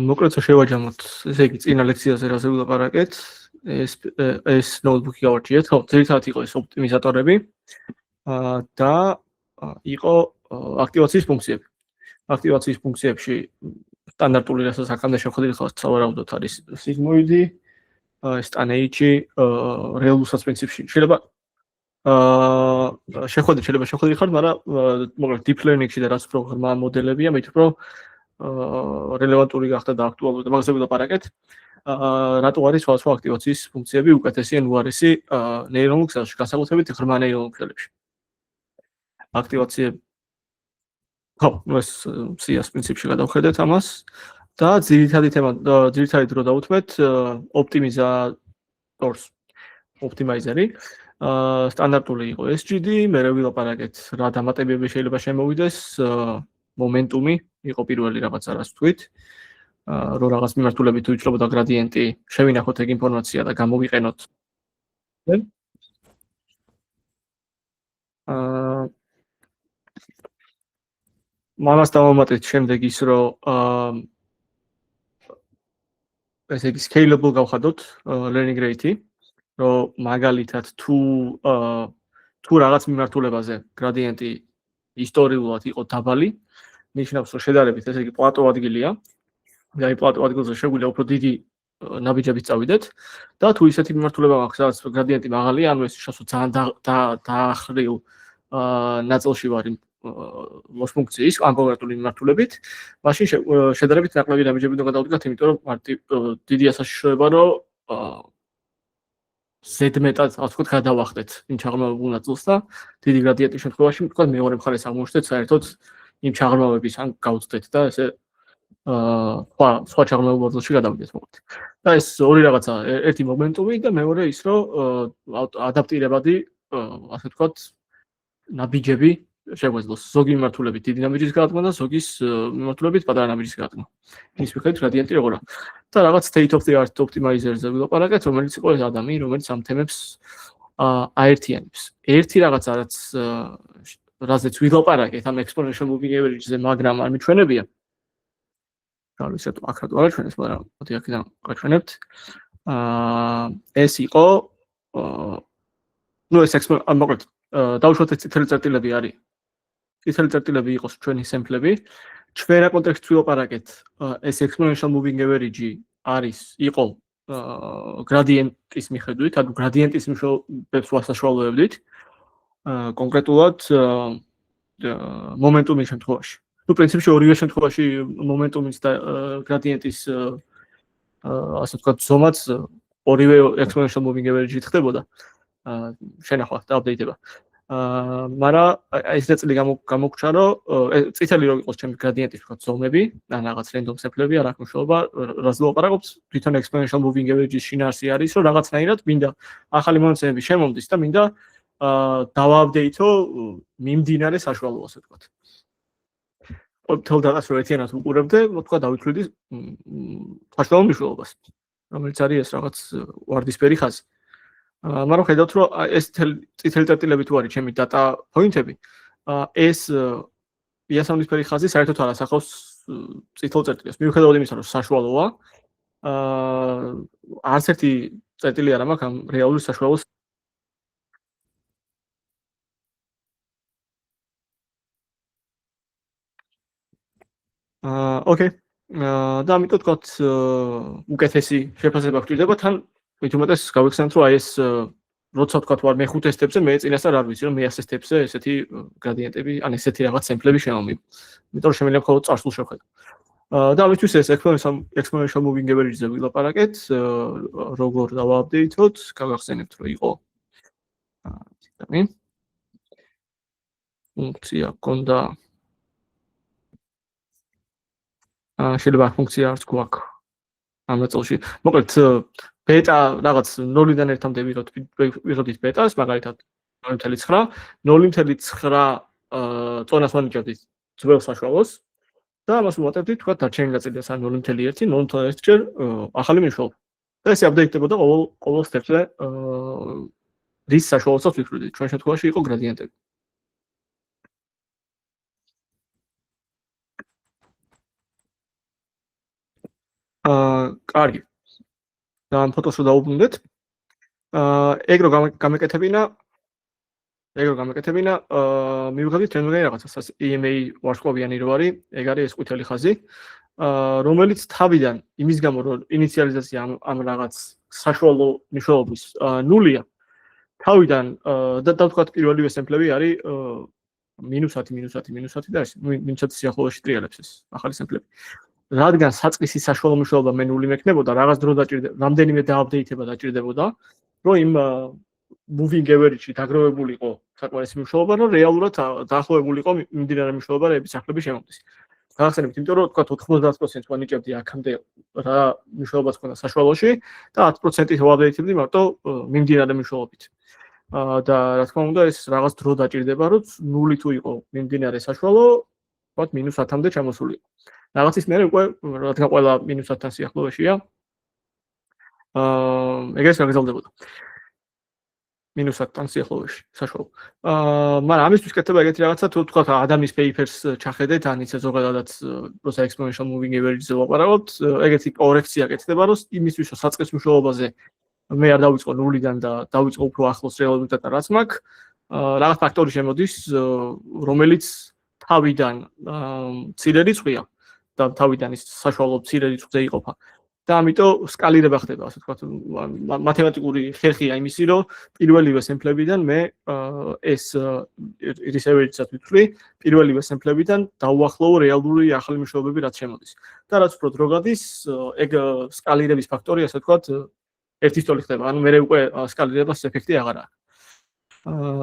მოკლედ შევაჯამოთ, ესე იგი წინა ლექციაზე რაზე ვილაპარაკეთ, ეს ნოუთბუქი გავარჩიეთ, ხო, ძირითადად იყო ეს ოპტიმიზატორები და იყო აქტივაციის ფუნქციები. აქტივაციის ფუნქციებში სტანდარტული რასაც აქამდე შევხედით, ხო, სავარაუდოდ არის sigmoid-ი, stanage'i, real-უსას პრინციპში. შეიძლება შეხვედრით ხართ, მაგრამ მოკლედ deep learning-ში და რაც უფრო ღრმა მოდელებია, მით უფრო რელევანტური გახდა და აქტუალური და მაგაზე ვილაპარაკეთ. რატო არის სხვადასხვა აქტივაციის ფუნქციები უკეთესი ან უარესი ნეირონულ ქსელში, განსაკუთრებით ღრმა ნეირონულ ქსელებში. აქტივაციები ხო, ეს CS პრინციპში გადავხედეთ ამას და ძირითადი დრო დავუთმეთ ოპტიმიზატორს, ოპტიმაიზერი. სტანდარტული იყო SGD, მე ვილაპარაკეთ რა დამატებები შეიძლება შემოვიდეს, მომენტუმი იყო პირველი რაღაცა რას ვთქვით, რომ რაღაც მიმართულებით თუ იცლებოდა გრადიენტი, შევინახოთ ეგ ინფორმაცია და გამოვიყენოთ. მამას დავამატეთ შემდეგ ის, რომ ესე იგი scalable გავხადოთ learning rate-ი, რომ მაგალითად თუ რაღაც მიმართულებაზე გრადიენტი ისტორიულად იყო დაბალი, ნიშნავს რომ შედარებით ესე იგი პლატო ადგილია. და აი პლატო ადგილზე შეგვიძლია უფრო დიდი ნაბიჯებით წავიდეთ და თუ ისეთი მიმართულება მაქვს, სადაც გრადიენტი მაღალია, ანუ ეს შევსვათ ძალიან დაახრილ ნაწილში ვარ ლოს ფუნქციის ან კონკრეტული მიმართულებით, მაშინ შედარებით ნაკლები ნაბიჯები უნდა გადავდგათ, იმიტომ რომ დიდია საშიშროება, რომ ზედმეტად, ასე ვთქვათ, გადავახდეთ იმ ჩაღრმავებულ ნაწილს და დიდი გრადიენტის შემთხვევაში, ვთქვათ, მეორე მხარეს აღმოჩნდეთ საერთოდ იმ ჩაღრმავების ან გავწდეთ და ესე სხვა ჩაღრმავებულ ნაწილში გადავიდეთ მოკლედ. და ეს ორი რაღაცა, ერთი მომენტუმი და მეორე ის, რომ ადაპტირებადი, ასე ვთქვათ, ნაბიჯები შეგვეძლოს. ზოგი მიმართულებით დიდი ნაბიჯის გადადგმა და ზოგის მიმართულებით პატარა ნაბიჯის გადადგმა. ის მიხედვით გრადიენტი როგორ არის. და რაღაც state of the art optimizer-ზე ვილაპარაკეთ, რომელიც იყო ეს ადამიანი, რომელიც ამ თემებს აერთიანებს. ერთი რაღაცა, რაზეც ვილაპარაკეთ ამ exponential moving average-ზე, მაგრამ არ მიჩვენებია. გავიცეთ, აქ რატო არ აჩვენებს, მაგრამ მოდი აქედან გავჩვენებთ. ეს იყო ეს მოკლედ დავუშვათ ეს წითელი წერტილები არის. წითელი წერტილები იყოს ჩვენი სემპლები. ჩვენ რა კონტექსტში ვილაპარაკეთ, ეს exponential moving average იყო გრადიენტის მიხედვით, ანუ გრადიენტის მნიშვნელობებს ვასაშუალოებდით. კონკრეტულად მომენტუმის შემთხვევაში. ну, პრინციპში ორივე შემთხვევაში მომენტუმის და გრადიენტის ასე ვთქვათ, ზომაც ორივე exponential moving average-ით ხდებოდა. შენახვა და აპდეიტება. მაგრამ ეს ნაწილი გამოგჩა, რომ წითელი რო იყოს ჩემი გრადიენტის ვთქვათ ზომები, ან რაღაც random sample-ები, არ აქვს მნიშვნელობა, რას ვილაპარაკობთ, თვითონ exponential moving average-ის შინაარსი არის, რომ რაღაცნაირად მინდა ახალი მონაცემები შემომდის და მინდა დავააპდეითო მიმდინარე საშუალო, ასე ვთქვათ. მთელ დატას რო ერთიანად ვუყურებდე, თქვა დავითვლიდი საშუალო მნიშვნელობას, რომელიც არის ეს რაღაც ვარდისფერი ხაზი. მაგრამ ხედავთ, რომ ეს წითელი წერტილები თუ არის ჩემი data point-ები, ეს იასამნისფერი ხაზი საერთოდ არ ასახავს წითელ წერტილებს. მიუხედავად იმისა, რომ საშუალოა, არც ერთი წერტილი არ მაქვს ამ რეალური საშუალოს. ოკეი. და ამიტომ თქვათ უკეთესი შეფასება გვჭირდება თან მით უმეტეს გავიხსენოთ, რომ აი ეს როცა ვთქვათ ვარ მე 5 სტეპზე, მე წინასწარ არ ვიცი, რომ მე 100 სტეპზე ესეთი გრადიენტები, ან ესეთი რაღაც სემპლები შემომივა. იმიტომ რომ შემიძლია მხოლოდ წარსულს შევხედო. და ამისთვის ეს exponential moving average-ზე ვილაპარაკეთ, როგორ დავააპდეითოთ, გავახსენებთ, რომ იყო ფუნქცია გქონდა შეიძლება ფუნქცია არც გვაქვს ამ ნაწილში. მოკლედ ბეტა რაღაც 0-დან 1-მდე ვიღებდით ბეტას, მაგალითად 0.9, 0.9 წონას ვანიჭებდით ძველ საშუალოს და ამას ვუმატებდით თქვა დარჩენილი ნაწილიას ან 0.1, 0.1 ჯერ ახალი მნიშვნელობა. და ეს აპდეიტდებოდა ყოველ სტეპზე რის საშუალოსაც ვიფრვიდით. ჩვენ შემთხვევაში იყო გრადიენტები. კარგი. და ამ ფოტოს რო დაუბრუნდეთ. ეგ რო გამეკეთებინა მივიღებთ რამდენი რაღაცას EMA ვარსკვლავიანი რო არის, ეგ არის ეს ყვითელი ხაზი, რომელიც თავიდან იმის გამო რომ ინიციალიზაცია ამ რაღაც საშუალო მნიშვნელობის ნულია, თავიდან და ვთქვათ პირველივე სემპლები არის -10 და ეს -10 სიახლოვეში ტრიალებს ეს ახალი სემპლები. რადგან საწყისი საშუალო მნიშვნელობა მე ნული მექნებოდა, რაღაც დრო დაჭირდება, რამდენიმე დააპდეითება დაჭირდებოდა, რომ იმ moving average-ში დაგროვებულიყო საკმარისი მნიშვნელობა, რომ რეალურად დაახლოებულიყო მიმდინარე მნიშვნელობების სახლების შემოდის. გახსენებთ, იმიტომ რომ თქვა 90% ვანიჭებდი აქამდე რა მნიშვნელობაც ქონდა საშუალოში და 10% ვაპდეითებდი მარტო მიმდინარე მნიშვნელობით. და რა თქმა უნდა, ეს რაღაც დრო დაჭირდება, რომ ნული თუ იყო მიმდინარე საშუალო, ვთქვათ -10-მდე ჩამოსულიყო. რაღაცის მერე უკვე რადგან ყველა -10-თან სიახლოვეშია, ეგრეს გაგრძელდებოდა. -10-თან სიახლოვეში საშუალო. მაგრამ ამისთვის კეთდება ეგეთი რაღაცა, თუ თქვა ადამიანის papers ჩახედეთ, ან ისე ზოგადადაც როცა exponential moving average-ზე ვაპარაკობთ, ეგეთი კორექცია კეთდება, რომ იმისთვის რომ საწყის მნიშვნელობაზე მე არ დავიწყო ნულიდან და დავიწყო უფრო ახლოს რეალობიდან რაც მაქვს, რაღაც ფაქტორი შემოდის, რომელიც თავიდან მცირე რიცხვია და თავიდან ის საშუალო მცირე რიცხვზე იყოფა. და ამიტომ სკალირება ხდება, ასე ვთქვათ, მათემატიკური ხერხია იმისი, რომ პირველივე სემპლებიდან მე ეს research-საც ვიტყვი, პირველივე სემპლებიდან დავუახლოვო რეალური ახალი მნიშვნელობები რაც შემოდის. და რაც უფრო დრო გადის, ეგ სკალირების ფაქტორი, ასე ვთქვათ, ერთის თოლი ხდება. ანუ მე უკვე სკალირებას ეფექტი აღარ აქვს.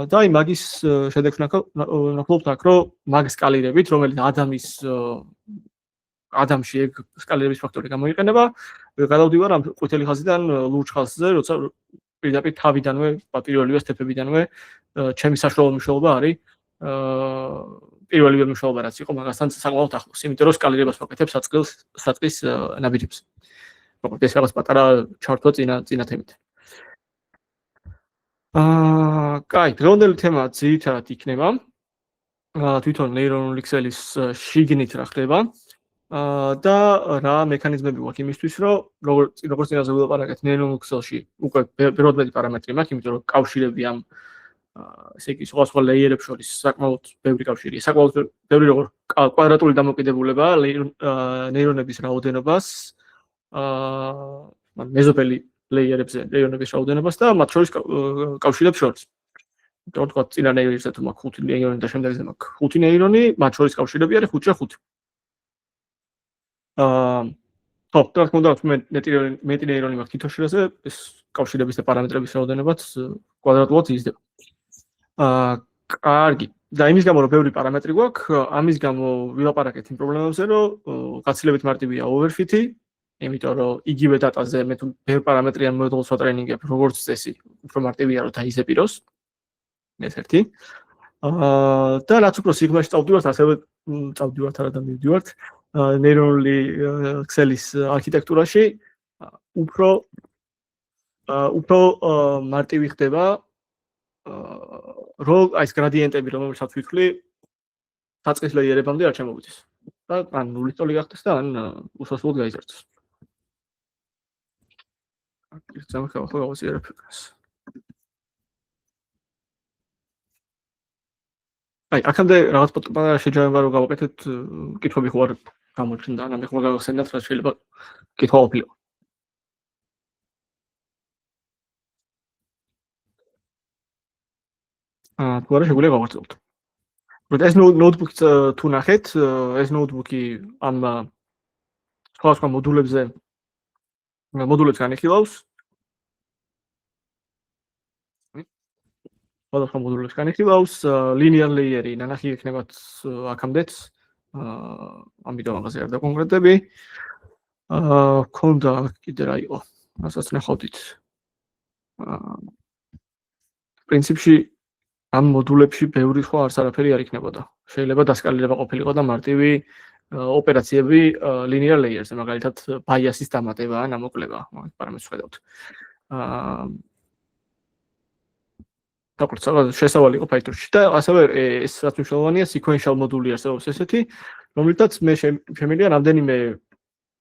და აი მაგის შედეგს ნახულობთ აქ, რომ მაგ სკალირებით, რომელიც ადამიანში ეგ სკალირების ფაქტორი გამოიყენება, გადავდივარ ამ ყვითელი ხაზიდან ლურჯ ხაზზე, როცა პირდაპირ თავიდანვე, პირველივე სტეპებიდანვე ჩემი საშუალო მნიშვნელობა არის პირველივე მნიშვნელობა რაც იყო მაგასთან საკმაოდ ახლოს, იმიტომ რომ სკალირებას ვაკეთებ საწყის ნაბიჯებს. მოკლედ ეს რაღაც პატარა ჩართვა წინა თემით. კაი, დღევანდელი თემა ძირითადად იქნება თვითონ ნეირონული ქსელის შიგნით რა ხდება და რა მექანიზმები გვაქვს იმისთვის, რომ როგორც წინაზე ვილაპარაკეთ, ნეირონულ ქსელში უკვე ბევრად მეტი პარამეტრი მაქვს, იმიტომ რომ კავშირები ამ ესე იგი სხვა ლეიერებს შორის საკმაოდ ბევრი კავშირია, საკმაოდ ბევრი როგორ კვადრატული დამოკიდებულება ნეირონების რაოდენობას მეზობელი ლეიერებზე ნეირონების რაოდენობას და მათ შორის კავშირებს შორის. იმიტომ რომ წინა ნეირონზე თუ მაქვს 5 ნეირონი და შემდეგზე მაქვს 5 ნეირონი, მათ შორის კავშირები არის 5/5. ხო, რა თქმა უნდა, მეტი ნეირონი მაქვს თითო შრეზე, ეს კავშირების და პარამეტრების რაოდენობაც კვადრატულად იზრდება. კარგი. და იმის გამო რომ ბევრი პარამეტრი გვაქვს, ამის გამო ვილაპარაკეთ იმ პრობლემებზე, რომ გაცილებით მარტივია overfit-ი, იმიტომ რომ იგივე დატაზე მე თუ ბევრ პარამეტრიან მოდელს ვატრენინგებ, როგორც წესი, უფრო მარტივია რომ დაიზეპიროს. ეს ერთი. და რაც უფრო სიღრმეში წავდივართ, ასევე წავდივართ არა და მივდივართ ნეირონული ქსელის არქიტექტურაში, უფრო მარტივი ხდება რომ აი ეს გრადიენტები, რომელსაც ვთვლი, საწყის ლეიერებამდე არ ჩამოვიდეს. და ან ნულის ტოლი გახდეს და ან უსასრულოდ გაიზარდოს. აი, აქამდე რაღაც პატარა შეჯამება რომ გავაკეთეთ, კითხვები ხო არ გამოჩნდა, ან მე ხომ გავახსენდათ, რა შეიძლება კითხვა ყოფილიყო. თუ არა შეგვიძლია გავაგრძელოთ. ეს ნოუთბუქი თუ ნახეთ, ეს ნოუთბუქი ამ სხვა მოდულებს განიხილავს. სხვადასხვა მოდულებს განიხილავს, linear layer-ი ნანახი ექნებათ აქამდეც, ამიტომ მაგაზე არ დაკონკრეტები. ქონდა კიდე რა იყო, რასაც ნახავდით. პრინციპში ამ მოდულებში ბევრი სხვა არც არაფერი არ იქნებოდა. შეიძლება დასკალირება ყოფილიყო და მარტივი ოპერაციები linear layer-ზე, მაგალითად bias-ის დამატება ან ამოკლება, მაგ პარამეტრს ხედავთ. დაგვიწევს შესავალი იყო Python-ში და ასევე ეს რაც მნიშვნელოვანია, sequential მოდული არსებობს ესეთი, რომელთაც მე შემიძლია რამდენიმე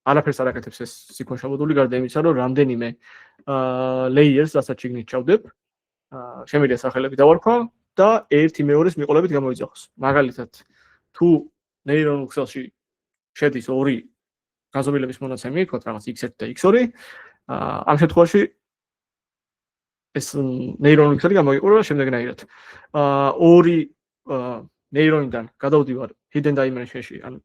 არაფერს არ აკეთებს ეს sequential მოდული გარდა იმისა, რომ რამდენიმე layers რასაც შიგნით ჩავდებ, შემიძლია სახელები დავარქვა და ერთი მეორეს მიყოლებით გამოიძახოს. მაგალითად, თუ neuronal ქსელში შედის ორი განზომილების მონაცემი, ვთქვათ რაღაც x1 და x2, ამ შემთხვევაში ეს neuronal ქსელი გამოიყურება შემდეგნაირად. ორი neuronიდან გადავდივარ hidden dimension-ში, ან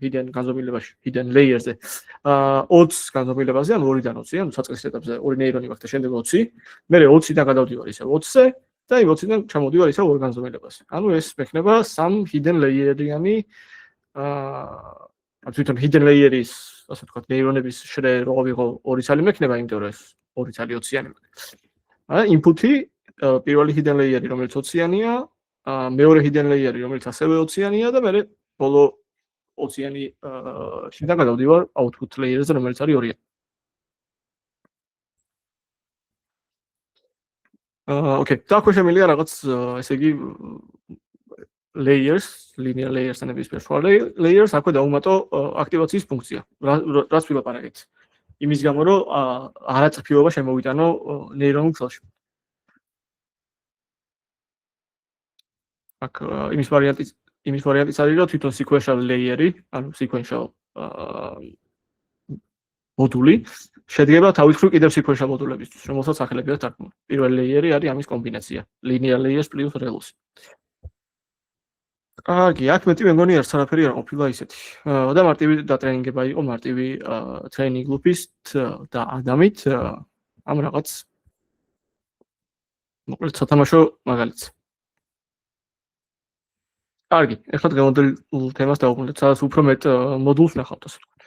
hidden განზომილებაში, hidden layer-ზე. 20 განზომილებაზე, ან 2-დან 20, ანუ საწყის ეტაპზე 2 neuron-ი მაქვს და შემდეგ 20. მე 20-დან გადავდივარ ისე 20-ზე და იმ 20-დან ჩამოდივარ ისე 2 განზომილებაზე. ანუ ეს მექნება 3 hidden layer-იანი თვითონ hidden layer-ის, ასე ვთქვათ, neuron-ების შრე რო ვიღო 2 ცალი მექნება, იმიტომ რომ ეს 2 ცალი 20-იანი მექნება. input-ი პირველი hidden layer-ი, რომელიც 20-იანია, მეორე hidden layer-ი, რომელიც ასევე 20-იანია და მე ბოლო 20-იანი შიდან გადავდივარ output layer-ზე, რომელიც არის 2-იანი. Okay, და ხო შემიძლია რაღაც ესე იგი layers, linear layers და ნებისმიერ სხვა layers აქვე დაუმატო აქტივაციის ფუნქცია. რაც ვილაპარაკეთ. იმის გამო, რომ არაწფიობა შემოვიტანო neuronal ქსელში. აქ იმის ვარიანტიც არის, რომ თვითონ sequential layer-ი, ანუ sequential მოდული შედგება თავისუფლ კიდევ sequential მოდულებისთვის, რომელსაც სახელები აქვს თარგმნილი. პირველი layer-ი არის ამის კომბინაცია, linear layers plus relus. კარგი, აქ მეტი მე მგონი არც არაფერი არ ყოფილა ისეთი. და მარტივი დატრენინგება იყო, მარტივი training loop-ით და ადამიანით ამ რაღაც მოკლედ სათამაშო მაგალითს. კარგი, ეხლა დღევანდელ თემას დავუბრუნდეთ, სადაც უფრო მეტ მოდულს ნახავთ, ასე ვთქვათ.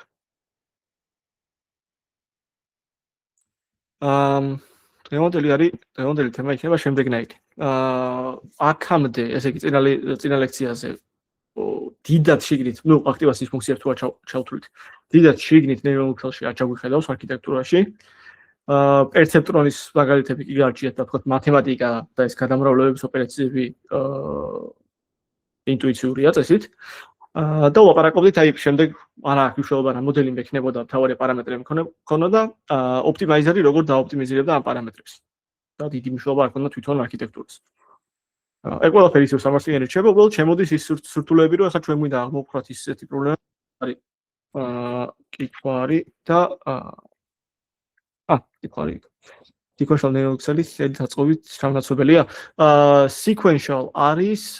დღევანდელი თემა იქნება შემდეგნაირი. აქამდე, ესე იგი წინა ლექციაზე დიდად შიგნით, ნუ აქტივაციის ფუნქცია თუ ჩავთვლით. დიდად შიგნით neuronal ქსელში არ ჩაგვიხედავს არქიტექტურაში. პერცეპტრონის მაგალითები კი გარჩიათ, და ვთქვათ, მათემატიკა და ეს გადამრავლების ოპერაციები ინტუიციურია წესით. და ვლაპარაკობდით აი შემდეგ არა აქვს მნიშვნელობა რა მოდელი მექნებოდა, მთავარი პარამეტრები მქონოდა, ოპტიმაიზერი როგორ დაოპტიმიზირებდა ამ პარამეტრებს. და დიდი მნიშვნელობა არ ქონდა თვითონ არქიტექტურას. ეს ყველაფერი ისევ სამართლიანი რჩება, უბრალოდ შემოდის ის სირთულეები, რომ ახლა ჩვენ გვინდა აღმოვხვრათ ისეთი პრობლემა არის. კითხვარი და კითხვარი. sequential neural ქსელის ხელთაწყობით ჩამონაცვლებელია. sequential არის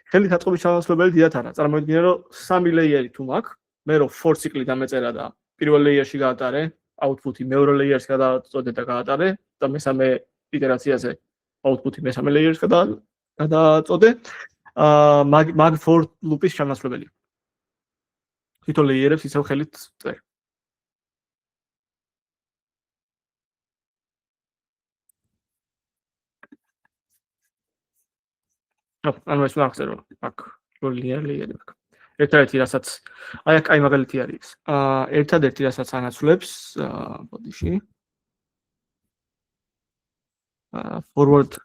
ხელთაწყობის ჩამონაცვლებელი დიდად არა. წარმოიდგინე, რომ 3 layer-ი თუ მაქვს, მე რო for ციკლი დამეწერა და პირველ layer-ში გაატარე, output-ი მეორე layer-ს გადაწოდე და გაატარე და მესამე იტერაციაზე output-ი მესამე layer-ს გადაწოდე, მაგ for loop-ის ჩამონაცვლებელია. თვითონ layer-ებს ისევ ხელით წერ. ანუ ეს მაგწერო, აქ linear layer-ი აქვს. ერთადერთი რასაც აი აქ მაგალითი არის. ერთადერთი რასაც ანაცვლებს ბოდიში forward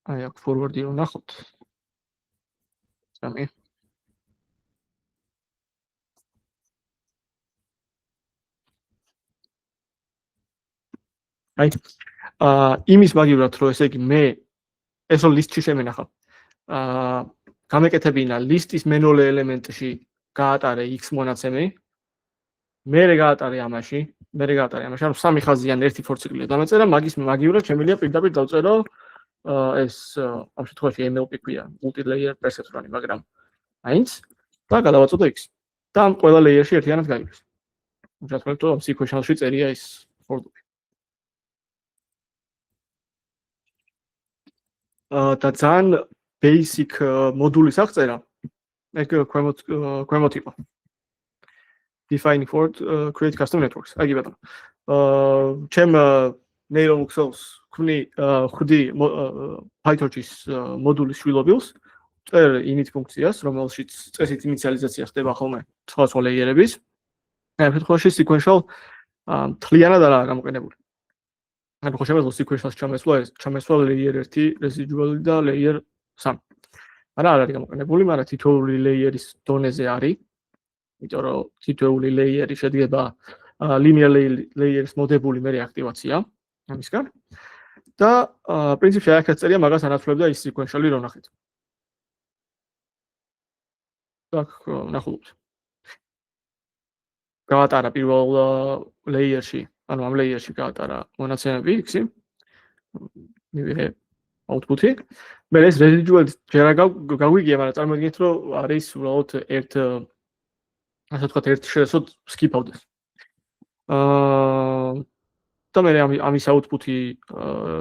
აი აქ forward-ი ვნახოთ. სამი. აი იმის მაგივრად რომ ესე იგი მე ეს რო ლისტში შემენახავ. გამეკეთებინა ლისტის მენოლე ელემენტში გაატარე x მონაცემი. მე გაატარე ამაში, ანუ 3 ხაზიან ერთი for ციკლია დამეწერა, მაგის მაგივრად შემიძლია პირდაპირ დავწერო ეს ამ შემთხვევაში MLP ქვია, multi-layer perceptron-ი, მაგრამ აინც და გადავაწოდო x. და ამ ყველა layer-ში ერთიანად გაიგებს. რა თქმა უნდა, sequential-ში წერია ის for loop. და ძალიან basic მოდულის აღწერა ეგ ქვემოთ იყო. Defining for create custom networks. აგი ბატონო. ჩემ neuronal ქსელს ხვდი PyTorch-ის მოდულის შვილობილს, წერ init ფუნქციას, რომელშიც წესით ინიციალიზაცია ხდება ხოლმე სხვა layer-ების. ამ შემთხვევაში sequential თლიანად არაა გამოყენებული. ანუ ხო შემეძლო sequential-ს ჩამესვა layer 1, residual და layer 3. არა არ არის გამოყენებული, მაგრამ თითოეული ლეიერის დონეზე არის, იმიტომ რომ თითოეული ლეიერი შედგება linear layers მოდებული მე აქტივაცია ამისგან და პრინციპში აქაც წერია მაგას ანაცვლებდა ის sequentially რო ნახეთ. так, ნახულობთ. გაატარა პირველ ლეიერში, ანუ ამ ლეიერში გაატარა მონაცემები X-ი. მივიღე output-ი. მე ეს residual ჯერ გაგვიგია, მაგრამ წარმოიდგინეთ, რომ არის უბრალოდ ერთ ასე ვთქვათ, ერთ შესოდ skip-ავდეს. და მე ამის output-ი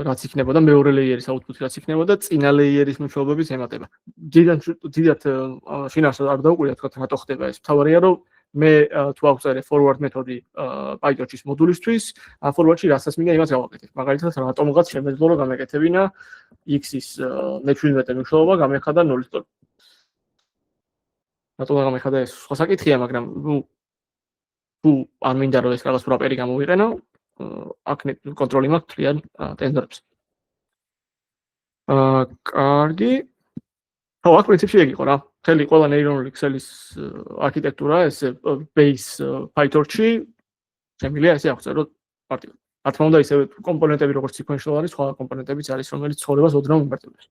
რაც იქნებოდა, მეორე ლეიერის output-ი რაც იქნებოდა, წინა ლეიერის მნიშვნელობების ემატება. დიდად შინაარსად არ დავუკვირდა, თქვათ, რატო ხდება ეს. თავარია, რომ მე თუ ავწერე forward მეთოდი PyTorch-ის მოდულისთვის, ამ forward-ში რასაც მინდა იმას გავაკეთებ. მაგალითად, რატომღაც შემეძლო რომ გამეკეთებინა X-ის მე-17 მნიშვნელობა გამეხადა 0-ის ტოლ. რატომ გამეხადა ეს სხვა საკითხია, მაგრამ თუ არ მინდა რომ ეს რაღაც wrapper-ი გამოვიყენო, აქ კონტროლი მაქვს თლიან ტენდერებს. კარგი. ხო, აქ პრინციპში ეგ იყო რა. მთელი ყველა neural Excel-ის არქიტექტურა, ეს base PyTorch-ი შემიძლია ესე აღწეროთ პარტიულად. რა თქმა უნდა, ისევ კომპონენტები როგორც sequential არის, სხვა კომპონენტებიც არის, რომელიც ცხოვრებას ოდნავ მიმართებს.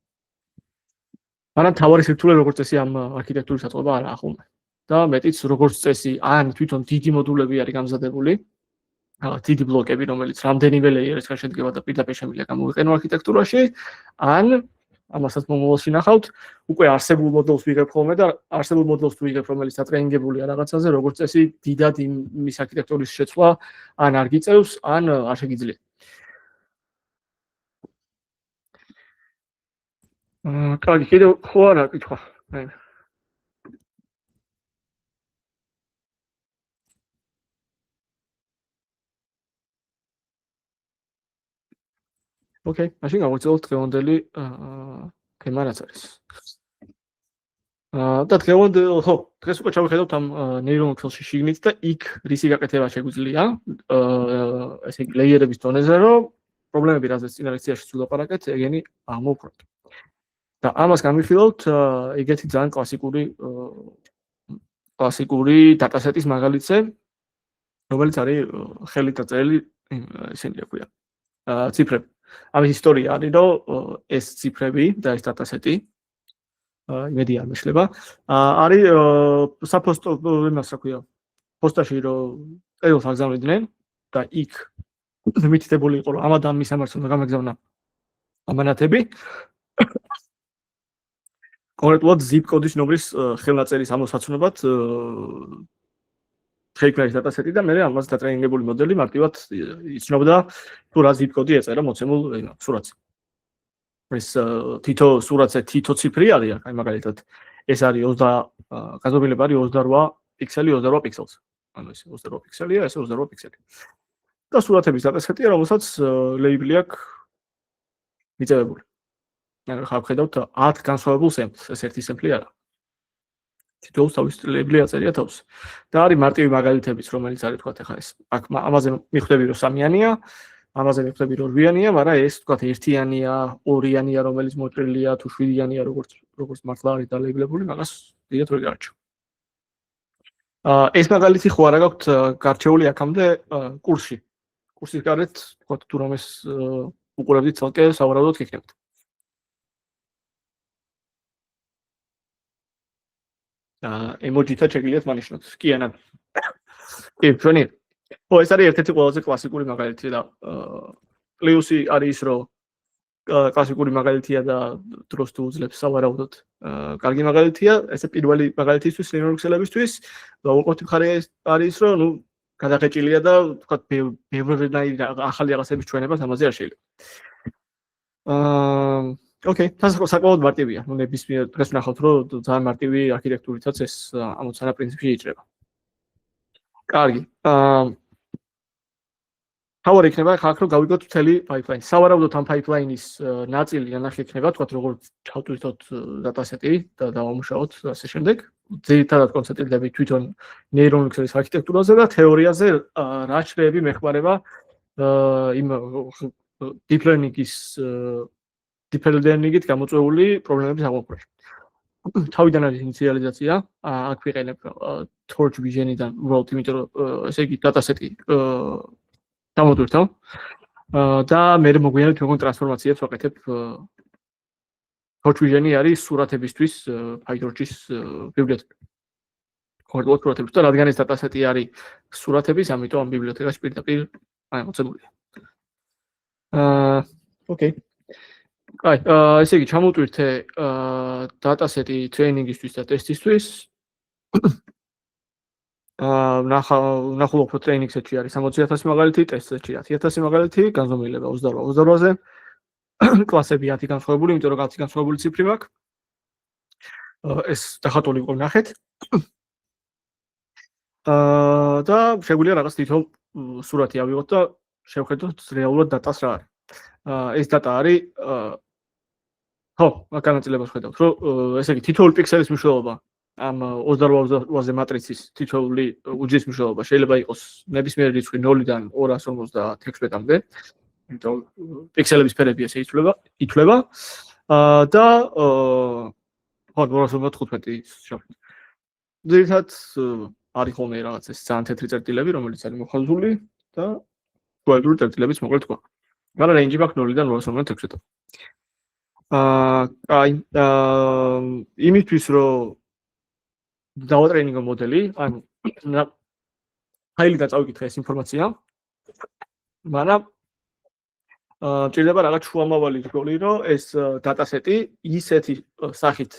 მაგრამ თავარი სირთულე როგორც წესი ამ არქიტექტურის აწყობა არა ახლა. და მეტიც როგორც წესი, ან თვითონ დიდი მოდულები არის გამზადებული, დიდი ბლოკები, რომელიც რამდენიმე ლეიერისგან შედგება და პირდაპირ შემიძლია გამოვიყენო არქიტექტურაში, ან ამასაც მომავალში ნახავთ, უკვე არსებულ მოდელს ვიღებ ხოლმე და არსებულ მოდელს თუ ვიღებ, რომელიც ატრენინგებულია რაღაცაზე, როგორც წესი, დიდად იმის არქიტექტურის შეცვლა ან არ გიწევს, ან არ შეგიძლია. კარგი, კიდევ ხო არა კითხვა. ოკეი, მაშინ გავაგრძელოთ დღევანდელი თემა რაც არის. და დღეს უკვე ჩავხედავთ ამ neural Excel-ში შიგნით და იქ რისი გაკეთება შეგვიძლია, ესე იგი ლეიერების დონეზე, რომ პრობლემები რაზეც წინა ლექციაში ვილაპარაკეთ, ეგენი აღმოვხვრათ. და ამას განვიხილავთ ეგეთი ძალიან კლასიკური დატასეტის მაგალითზე, რომელიც არის ხელით დაწერილი ისინი ქვია ციფრები. ამის ისტორია არის, რომ ეს ციფრები და ეს დატასეტი იმედი არ მეშლება, არის საფოსტო იმას რა ქვია, პოსტაში რომ წერილს აგზავნიდნენ და იქ მითითებული იყო, რომ ამად ამის ამარს უნდა გამეგზავნა ამანათები. კონკრეტულად zip კოდის ნომრის ხელნაწერის ამოსაცნობად შეიქმნა ეს დატასეტი და მე ამას დატრენინგებული მოდელი მარტივად იცნობდა თუ რა zip კოდი ეწერა მოცემულ სურათზე. ეს თითო სურათზე თითო ციფრი არის, აი მაგალითად ეს არის 20 გაზომილება არის 28 პიქსელი 28 პიქსელს. ანუ ეს 28 პიქსელია, ეს 28 პიქსელი. და სურათების დატასეტია, რომელსაც ლეიბლი აქვს მიწევებული. ანუ ხა ვხედავთ 10 განსხვავებულ სემპლს, ეს ერთი სემპლი არა. თითოეულს თავის ლეიბლი აწერია თავს. და არის მარტივი მაგალითებიც, რომელიც არის თქვათ ახლა ეს. აქ ამაზე მიხვდები რომ სამიანია, ამაზე მიხვდები რომ ორვიანია, მაგრამ ეს თქვათ ერთიანია, ორიანია, რომელიც მოჭრილია, თუ შვიდიანია, როგორც მართლა არის დალეიბლებული, მაგას დიდად ვერ გარჩევ. ეს მაგალითი ხო არა გაქვთ გარჩეული აქამდე კურსში. კურსის გარეთ თქვათ თუ რომ ეს უყურებდით ცალკე სავარაუდოდ გიქნებთ. ემოჯითა შეგიძლიათ მანიშნოთ. კი ანა. კი, ჩვენი. ხო, ეს არის ერთ-ერთი ყველაზე კლასიკური მაგალითი და პლუსი არის ის, რომ კლასიკური მაგალითია და დროს თუ უძლებს სავარაუდოდ კარგი მაგალითია, ესე პირველი მაგალითისთვის neural Excel-ებისთვის და უყურებთ მხარე არის ის, რომ ნუ გადაღეჭილია და თქვათ ბევრნაირი ახალი რაღაცების ჩვენებას ამაზე არ შეიძლება. ოკეი, საკმაოდ მარტივია. ნუ ნებისმიერ დღეს ვნახავთ, რომ ძალიან მარტივი არქიტექტურითაც ეს ამოცანა პრინციპში იჭრება. კარგი. თავი იქნება ხა რომ გავიგოთ მთელი pipeline. სავარაუდოდ ამ pipeline-ის ნაწილი ანახი იქნება, თქვათ როგორ ჩავტვირთოთ dataset-ი და დავამუშავოთ ასე შემდეგ. ძირითადად კონცენტრირდები თვითონ neural Excel-ის არქიტექტურაზე და თეორიაზე რა შრეები მეხმარება იმ deep learning-ით გამოწვეული პრობლემების აღმოფხვრაში. თავიდან არის ინიციალიზაცია, აქ ვიყენებ torch vision-იდან უბრალოდ იმიტომ რომ ესე იგი dataset-ი დამოდვირთავ და მე მოგვიანებით როგორ ტრანსფორმაციებს ვაკეთებ torch vision-ი არის სურათებისთვის PyTorch-ის ბიბლიოთეკა. ხორდლო სურათებს და რადგან ეს dataset-ი არის სურათების, ამიტომ ამ ბიბლიოთეკაში პირდაპირ მოცემულია. ოკეი. აი, ესე იგი ჩამოვტვირთე dataset-ი ტრეინინგისთვის და ტესტისთვის. ნახო უფრო ტრეინინგ სეტში არის 60000 მაგალითი, ტესტ სეტში 10000 მაგალითი, განზომილება 28 კლასები 10 განსხვავებული, იმიტომ რომ 10 განსხვავებული ციფრი მაქვს. ეს დახატული იყო ნახეთ. და შეგვიძლია რაღაც თითო სურათი ავიღოთ და შევხედოთ რეალურად დატას რა არის. ეს დატა არის ხო, განაწილებას ხედავთ, რომ ესე იგი თითოეული პიქსელის მნიშვნელობა ამ 28-ზე მატრიცის თითოეული უჯის მნიშვნელობა შეიძლება იყოს ნებისმიერი რიცხვი 0-დან 256-მდე. იმიტომ პიქსელების ფერები ესე ითვლება და ხო 255 შევხედოთ. ძირითადად არის ხოლმე რაღაც ეს ძალიან თეთრი წერტილები, რომელიც არის მოხაზული და კვადრატული წერტილებიც მოკლედ თქვა. მაგრამ რეინჯი მაქვს 0-დან 256-მდე. აი, იმისთვის რომ დავატრენინგო მოდელი, ანუ ფაილიდან წავიკითხე ეს ინფორმაცია, მაგრამ ჭირდება რაღაც შუამავალი რგოლი, რომ ეს dataset-ი ისეთი სახით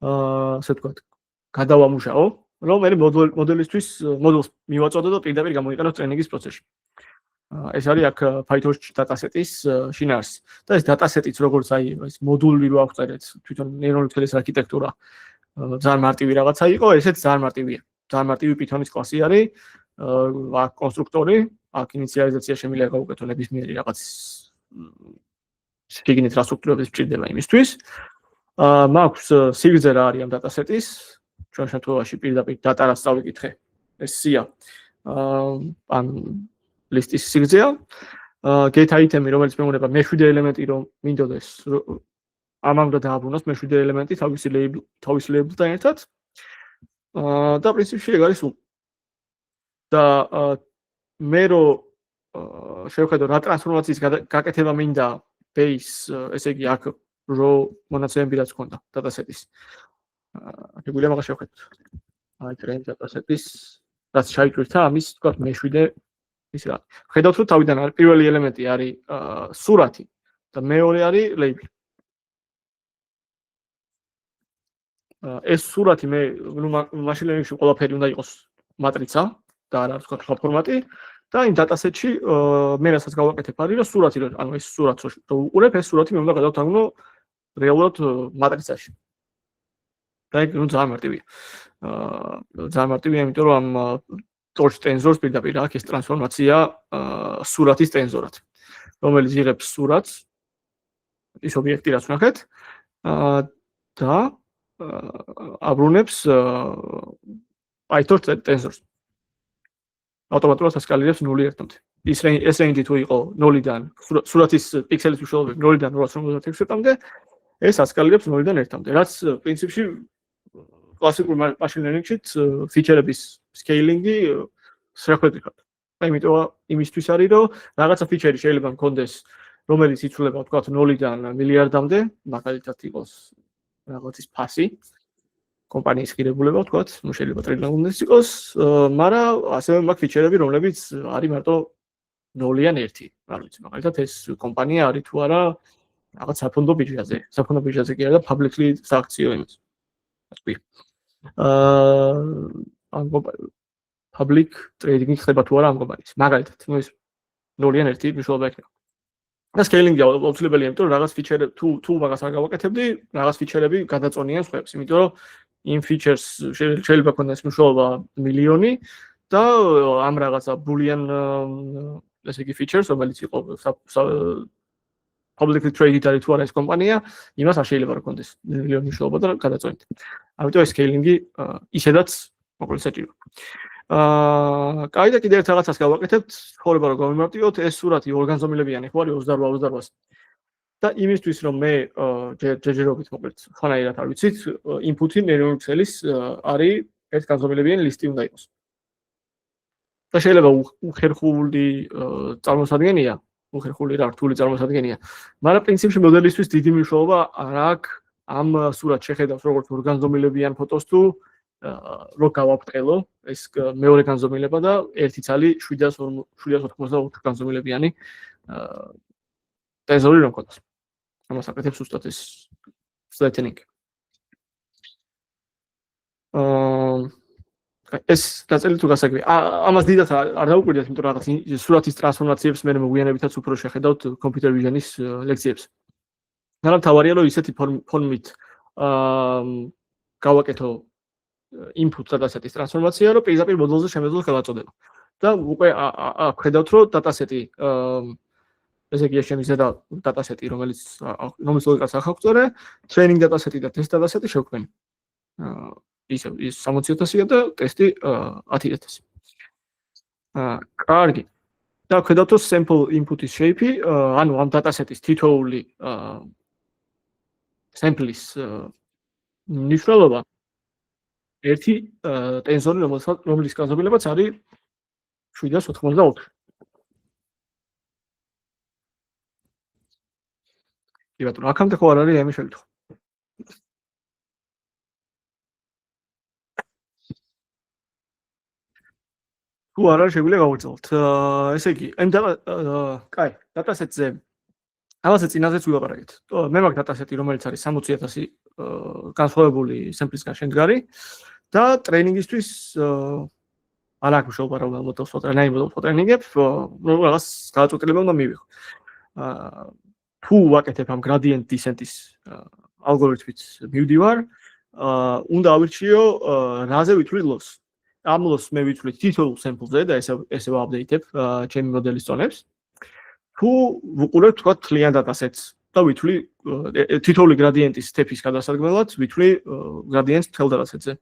ასე ვთქვათ, გადავამუშაო, რომ მე მოდელისთვის მოდელს მივაწოდო და პირდაპირ გამოიყენო ტრენინგის პროცესში. ეს არის აქ PyTorch dataset-ის შინაარსი. და ეს dataset-იც როგორც აი ეს მოდული რო აღწერეთ, თვითონ ნეირონული თელის არქიტექტურა ძალიან მარტივი რაღაცა იყო, ესეც ძალიან მარტივია. ძალიან მარტივი Python-ის კლასი არის, აქ კონსტრუქტორი, აქ ინიციალიზაცია შემიძლია გავუკეთო ნებისმიერი რაღაც შეგინეთ რა სტრუქტურებს სჭირდება იმისთვის. მაქვს სიგრძე რა არის ამ dataset-ის, ჩვენ შემთხვევაში პირდაპირ data რას წავიკითხე, ეს სია ან ლისტის სიგრძეა. get item-ი, რომელიც მეუბნება მეშვიდე ელემენტი რომ მინდოდეს ამან უნდა დააბრუნოს მეშვიდე ელემენტი თავისი label-თან ერთად. და პრინციპში ეგ არის და მე რო შევხედო რა ტრანსფორმაციის გაკეთება მინდა base, ესე იგი აქ რო მონაცემები რაც ქონდა dataset-ის. შეგვიძლია მაგას შევხედოთ. აი train dataset-ის რაც ჩაიჭირთა ამის თქვათ მეშვიდე ის რა. ხედავთ რომ თავიდან არის პირველი ელემენტი არის სურათი და მეორე არის label. ეს სურათი მე machine learning-ში ყველაფერი უნდა იყოს მატრიცა და არა თქვა სხვა ფორმატი და იმ dataset-ში მე რასაც გავაკეთებ არის რომ სურათი ანუ ეს სურათს რო უყურებ ეს სურათი მე უნდა გადავთვალო რეალურად მატრიცაში. და ეგ ნუ ძალიან მარტივია. ძალიან მარტივია, იმიტომ რომ ამ torch tensor-ს პირდაპირ აქვს ეს ტრანსფორმაცია სურათის ტენზორად, რომელიც იღებს სურათს ის ობიექტი რაც ვნახეთ და აბრუნებს PyTorch tensor-ს. ავტომატურად ასკალირებს 0-1-მდე. ეს range თუ იყო 0-დან სურათის პიქსელის მნიშვნელობები 0-დან 256-მდე, ეს ასკალირებს 0-დან 1-მდე, რაც პრინციპში კლასიკურ machine learning-შიც ფიჩერების scaling-ი შეხვედრიხარ. იმიტომ იმისთვის არის, რომ რაღაცა ფიჩერი შეიძლება მქონდეს, რომელიც იცვლება თქვათ 0-დან მილიარდამდე, მაგალითად იყოს რაღაცის ფასი, კომპანიის ღირებულება თქვათ, ნუ შეიძლება ტრილიონის იყოს, მაგრამ ასევე მაქვს ფიჩერები, რომლებიც არის მარტო 0-ან 1. არ ვიცი, მაგალითად ეს კომპანია არის თუ არა რაღაც საფონდო ბირჟაზე. საფონდო ბირჟაზე კი არა და publicly სააქციო იმის. ასე. ამ public trading-ი ხდება თუ არა ამ კომპანიის. მაგალითად, ნუ ეს 0-ან 1 მნიშვნელობა ექნება. და scaling-ი აუცილებელია, იმიტომ რომ რაღაც ფიჩერები თუ მაგას არ გავაკეთებდი, რაღაც ფიჩერები გადაწონიან სხვებს, იმიტომ რომ იმ features შეიძლება ქონდეს მნიშვნელობა მილიონი და ამ რაღაცა boolean ესე იგი features, რომელიც იყო publicly traded არის თუ არა ეს კომპანია, იმას არ შეიძლება რომ ქონდეს მილიონი მნიშვნელობა და გადაწონით. ამიტომ ეს scaling-ი ისედაც მოკლედ საჭიროა. კაი და კიდევ ერთ რაღაცას გავაკეთებთ, ცხოვრება რომ გავიმარტივოთ, ეს სურათი ორგანზომილებიანი ხო არის 28-28. და იმისთვის რომ მე ჯერჯერობით მოკლედ ხანაერად არ ვიცით, input-ი ნეირონული ქსელის არის ერთ განზომილებიანი ლისტი უნდა იყოს. და შეიძლება უხერხული წარმოსადგენია, უხერხული რა რთული წარმოსადგენია. მაგრამ პრინციპში მოდელისთვის დიდი მნიშვნელობა არ აქვს ამ სურათს შეხედავს როგორც ორგანზომილებიან ფოტოს თუ რო გავაფრთხილო ეს მეორე განზომილება და ერთი ცალი 784 განზომილებიანი ტენზორი რომ გქონდეს. ამას აკეთებს უბრალოდ ეს flattening. ეს ნაწილი თუ გასაგები. ამას დიდად არ დაუკვირდეთ, იმიტომ რომ რაღაც სურათის ტრანსფორმაციებს მე მოგვიანებითაც უფრო შეხედავთ computer vision-ის ლექციებს. მაგრამ თავარია რომ ისეთი ფორმით გავაკეთო input dataset-ის ტრანსფორმაცია, რომ პირდაპირ მოდელზე შემეძლოს გადაწოდება. და უკვე ხედავთ რომ dataset-ი ესე იგი ჩემი ზედა dataset-ი რომელიც ლოგიკას ახავწორე, training dataset-ი და test dataset-ი შევქმნი. ის 60,000 და ტესტი 10,000. კარგი. და ხედავთ რომ sample input-ის shape-ი, ანუ ამ dataset-ის თითოეული sample-ის მნიშვნელობა ერთი ტენზორი რომლის განზომილებაც არის 784. კი ბატონო, აქამდე ხო არ არის ამის შეკითხვა. თუ არ არის შეგვიძლია გავაგრძელოთ. ესე იგი, კაი, dataset-ზე ამაზე წინაზეც ვილაპარაკეთ. მე მაქვს dataset-ი, რომელიც არის 60,000 განსხვავებული sample-ისგან შემდგარი და ტრეინინგისთვის არ აქვს მშობა რომ მოდელს ვატრენინგებ, რაღაც გადაწყვეტილება უნდა მივიღო. თუ ვაკეთებ ამ gradient descent-ის ალგორითმით მივდივარ, უნდა ავირჩიო რაზე ვითვლი loss. ამ loss მე ვითვლი თითოეულ sample-ზე და ესე ვაპდეიტებ ჩემი მოდელის წონებს. თუ ვუყურებ თქვა თლიან dataset-ს და ვითვლი თითოეული gradient-ის step-ის გადასადგმელად ვითვლი gradient-ს მთელ dataset-ზე.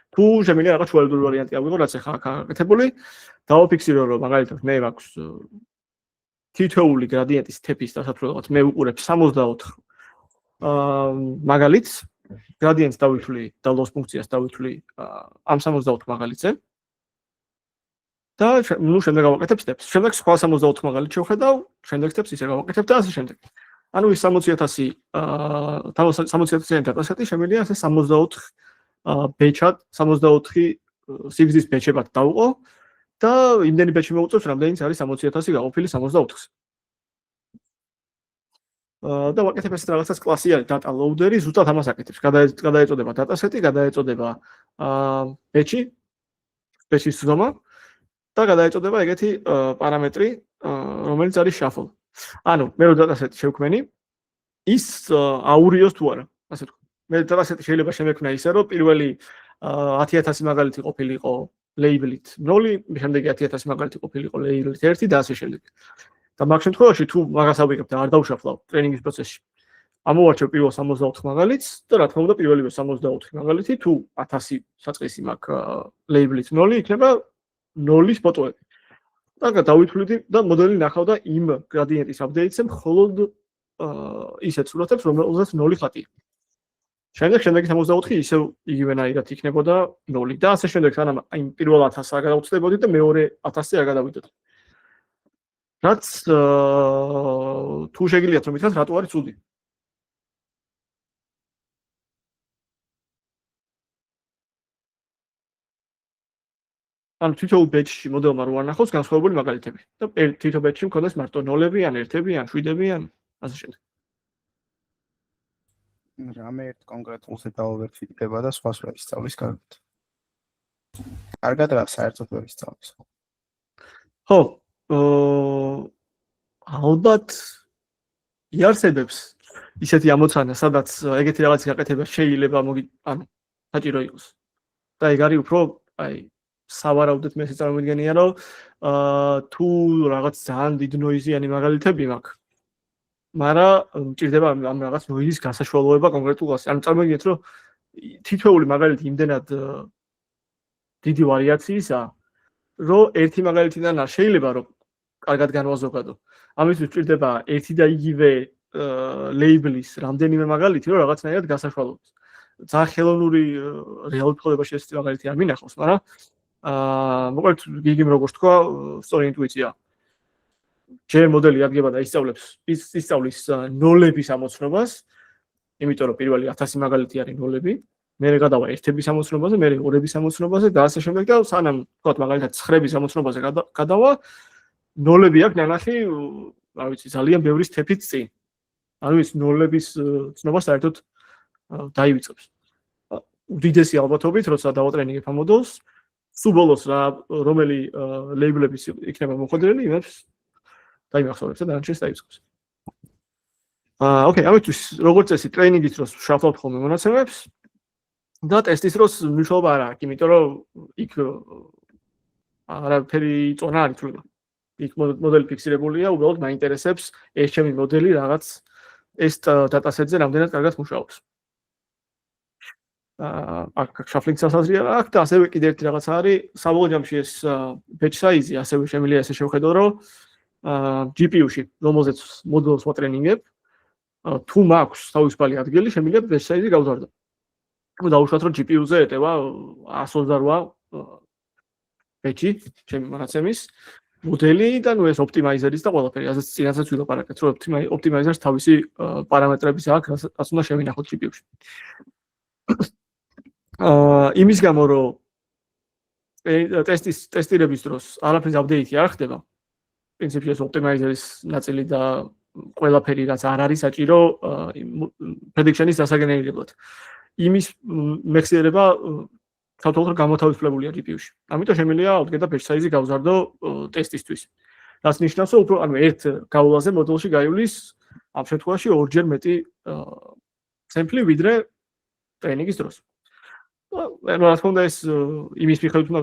თუ შემიძლია რაღაც შუალედური ვარიანტი ავიღო, რაც ახლა აკეთებული, დავაფიქსირო რომ მაგალითად მე მაქვს თითოეული gradient-ის step-ის დასათვლელად მე ვუყურებ 64 მაგალითს, gradient-ს დავითვლი და loss ფუნქციას დავითვლი ამ 64 მაგალითზე. და ნუ შემდეგ გავაკეთებ steps. შემდეგ სხვა 64 მაგალითს შევხედავ, შემდეგ steps ისე გავაკეთებ და ასე შემდეგ. ანუ ის 60,000 60,000 dataset-ი შემიძლია ასე 64 batch-ად, 64 სიგრძის batch-ებად დავუყო და იმდენი batch-ი მოვუწევს, რამდენიც არის 60,000 გაყოფილი 64-ზე. და ვაკეთებ ეს რაღაცას კლასი არის data loader-ი, ზუსტად ამას აკეთებს. გადაეწოდება dataset-ი, გადაეწოდება batch-ი, batch-ის ზომა და გადაეწოდება ეგეთი პარამეტრი, რომელიც არის shuffle. ანუ მე რო dataset შევქმენი, ის აურიოს თუ არა, ასე ვთქვი. მე dataset შეიძლება შემექმნა ისე, რომ პირველი 10,000 მაგალითი ყოფილიყო label-ით 0, შემდეგი 10,000 მაგალითი ყოფილიყო label-ით 1 და ასე შემდეგ. და მაგ შემთხვევაში თუ მაგას ავიღებ და არ დავშაფლავ ტრეინინგის პროცესში, ამოვარჩევ პირველ 64 მაგალითს და რა თქმა უნდა პირველივე 64 მაგალითი თუ 1000 საწყისი მაქვს label-ით 0 იქნება 0-ის ფოტოები. და დავითვლიდი და მოდელი ნახავდა იმ gradient-ის update-ზე მხოლოდ ისეთ სურათებს, რომელზეც 0 ხატია. შემდეგი 64 ისევ იგივენაირად იქნებოდა 0 და ასე შემდეგ, სანამ აი პირველ 1000-ს არ გადავწდებოდი და მეორე 1000-ზე არ გადავიდოდი. რაც თუ შეგიძლიათ რომ ითქვათ, რატო არის ცუდი? ანუ თითოეულ batch-ში მოდელმა რო არ ნახოს განსხვავებული მაგალითები და თითო batch-ში მქონდეს მარტო 0-ები, ან 1-ები, ან 7-ები, ან ასე შემდეგ. რამე ერთ კონკრეტულზე დავავერიფიკება და სხვა ისწავლის კარგად. კარგად რა საერთოდ ვერ ისწავლის. ხო, ალბათ იარსებებს ისეთი ამოცანა, სადაც ეგეთი რაღაც გაკეთება შეიძლება ანუ საჭირო იყოს. და ეგ არის უფრო აი სავარაუდოდ მე წარმოიდგენია რომ თუ რაღაც ძალიან დიდ ნოიზიანი მაგალითები მაქვს. მაგრამ მჭირდება ამ რაღაც ნოიზის გასაშუალება კონკრეტულ კლასში. ანუ წარმოიდგინეთ რომ თითოეული მაგალითი იმდენად დიდი ვარიაციისაა, რომ ერთი მაგალითიდან არ შეიძლება რომ კარგად განვაზოგადო. ამისთვის მჭირდება ერთი და იგივე ლეიბლის რამდენიმე მაგალითი, რომ რაღაცნაირად გასაშვალოდეს. ძალიან ხელოვნური რეალურ ცხოვრებაში ეს მაგალითი არ მინახავს, მაგრამ მოკლედ გიგიმ როგორც თქვა, სწორი ინტუიცია. ჯერ მოდელი ადგება და ისწავლის ნოლების ამოცნობას, იმიტომ რომ პირველი 1000 მაგალითი არის ნოლები, მერე გადავა ერთების ამოცნობაზე, მერე ორების ამოცნობაზე და ასე შემდეგ და სანამ თქვა მაგალითად 9-ების ამოცნობაზე გადავა, ნოლები აქვს ნანახი, რა ვიცი, ძალიან ბევრი სტეპით წინ. ანუ ის ნოლების ცნობა საერთოდ დაივიწყებს. უდიდესი ალბათობით, როცა დავატრენინგებ ამ მოდელს, სულ ბოლოს რომელი ლეიბლების იქნება მოხვედრილი, იმებს დაიმახსოვრებს და დანარჩენს დაიწყებს. ოკეი, ამისთვის როგორც წესი ტრეინინგის დროს შევავთ ხოლმე მონაცემებს და ტესტის დროს მნიშვნელობა არ აქვს, იმიტომ რომ იქ არაფერი წონა არ ითვლება. იქ მოდელი ფიქსირებულია, უბრალოდ მაინტერესებს ეს ჩემი მოდელი რაღაც ეს დატასეტზე რამდენად კარგად მუშაობს. აქ შაფლინგს ასაზრია აქვს და ასევე კიდევ ერთი რაღაც არის, საბოლოო ჯამში ეს batch size-ი ასევე შემიძლია ესე შევხედო, რომ GPU-ში, რომელზეც მოდელს ვატრენინგებ, თუ მაქვს თავისუფალი ადგილი, შემიძლია batch size-ი გავზარდო. დაუშვათ, რომ GPU-ზე ეტევა 128 batch-ი ჩემი მონაცემის მოდელი და ნუ ეს ოპტიმაიზერის და ყველაფერი, ასეც წინასაც ვილაპარაკეთ, რომ ოპტიმაიზერს თავისი პარამეტრები აქვს, რაც უნდა შევინახოთ GPU-ში. იმის გამო რომ ტესტირების დროს არაფრის აპდეიტი არ ხდება, პრინციპში ეს ოპტიმაიზერის ნაწილი და ყველაფერი რაც არ არის საჭირო prediction-ის დასაგენერებლად. იმის მეხსიერება თავდაპირველად გამოთავისუფლებულია GPU-ში. ამიტომ შემიძლია ოდგედა batch size-ი გავზარდო ტესტისთვის. რაც ნიშნავს, რომ უფრო ერთ გავლაზე მოდელში გაივლის ამ შემთხვევაში ორჯერ მეტი სემპლი ვიდრე ტრეინინგის დროს. რა თქმა უნდა ეს იმის მიხედვით უნდა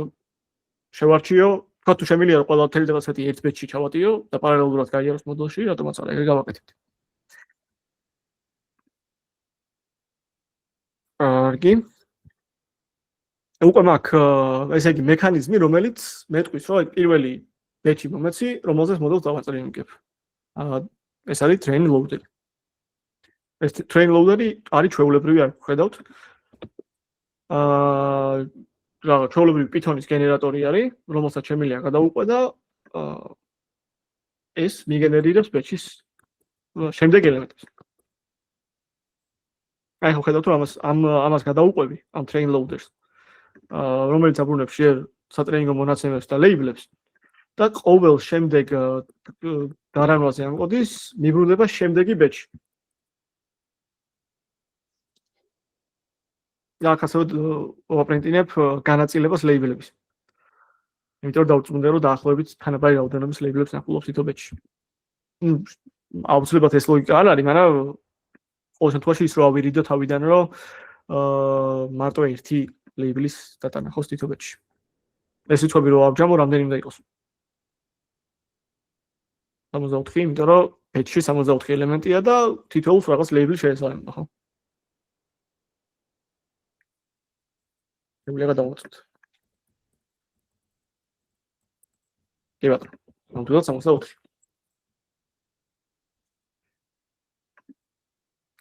შევარჩიო, თქვა თუ შემიძლია ყველა მთელი რაღაცეთი ერთ batch-ში ჩავატიო და პარალელურად გაიაროს მოდელში, რატომაც არა, ეგრე გავაკეთებთ. კარგი. უკვე მაქვს ესე იგი მექანიზმი, რომელიც მეტყვის, რომ პირველი batch-ი მომეცი, რომელზეც მოდელს დავატრენინგებ. ეს არის train loader. ეს train loader-ი არის ჩვეულებრივი, არ ხედავთ. რაღაც ჩვეულებრივი Python-ის გენერატორი არის, რომელსაც შემიძლია გადავუყვე და ეს მიგენერირებს batch-ის შემდეგ ელემენტებს. აი ხო ხედავთ რომ ამას გადავუყვები ამ train loaders, რომელიც აბრუნებს შენ სატრენინგო მონაცემებს და ლეიბლებს და ყოველ შემდეგ დარანვაზე ამ კოდის მიბრუნდება შემდეგი batch. და ახასო ვაპრინტინებ განაწილებას ლეიბლების. იმიტომ რომ დავწუნდა რომ დაახლოებით თანაბარი რაოდენობის ლეიბლებს ნახულობს თითო batch-ში. აუცილებლად ეს ლოგიკა არ არის, მაგრამ ყოველ შემთხვევაში ის რო ავირიდო თავიდან რომ მარტო ერთი ლეიბლის დატანახოს თითო batch-ში. ეს რიცხვები რო ავჯამო, რამდენი უნდა იყოს? 64, იმიტომ რომ batch-ში 64 ელემენტია და თითოეულს რაღაც ლეიბლი შეესაბამება, ხო? შემიძლია გადავუწოთ. კი ბატონო, ნამდვილად 64.